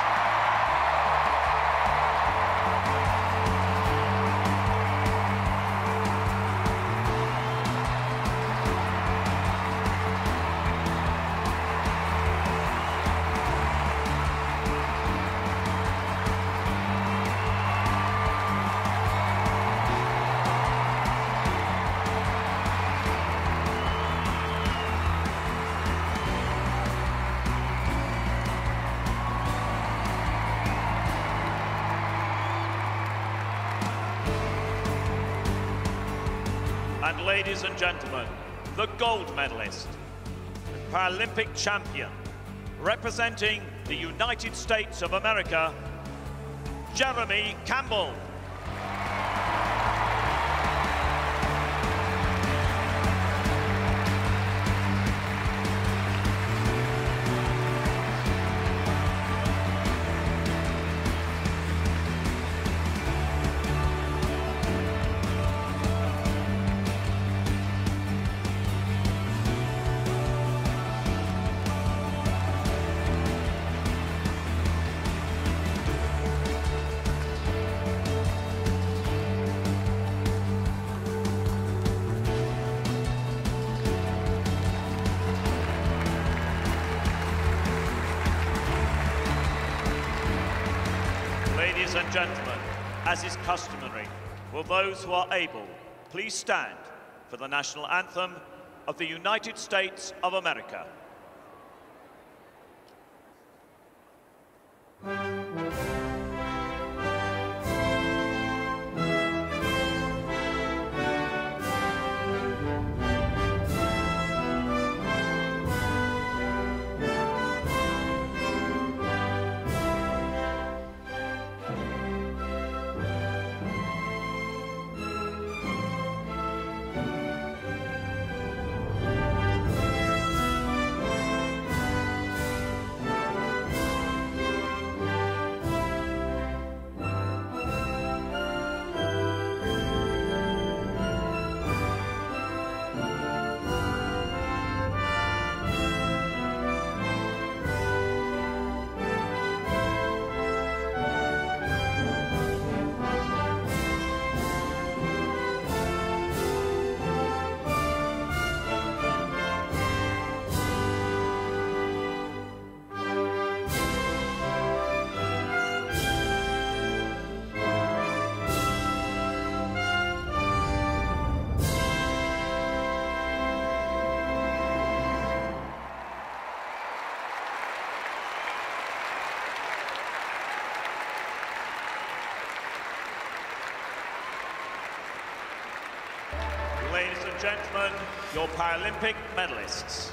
And ladies and gentlemen, the gold medalist, the Paralympic champion, representing the United States of America, Jeremy Campbell. Ladies and gentlemen, as is customary, will those who are able please stand for the national anthem of the United States of America. Ladies and gentlemen, your Paralympic medalists.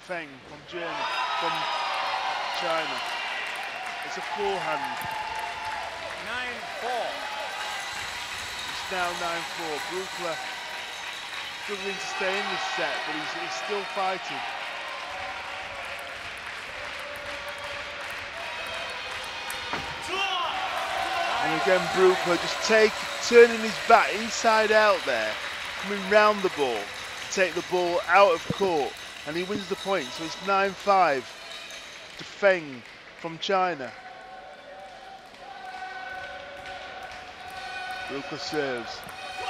Feng from China. It's a forehand. 9-4. It's now 9-4. Brookler struggling to stay in this set, but he's still fighting. And again, Brookler just turning his back inside out there, coming round the ball to take the ball out of court, and he wins the point. So it's 9-5 to Feng from China. Brookler serves.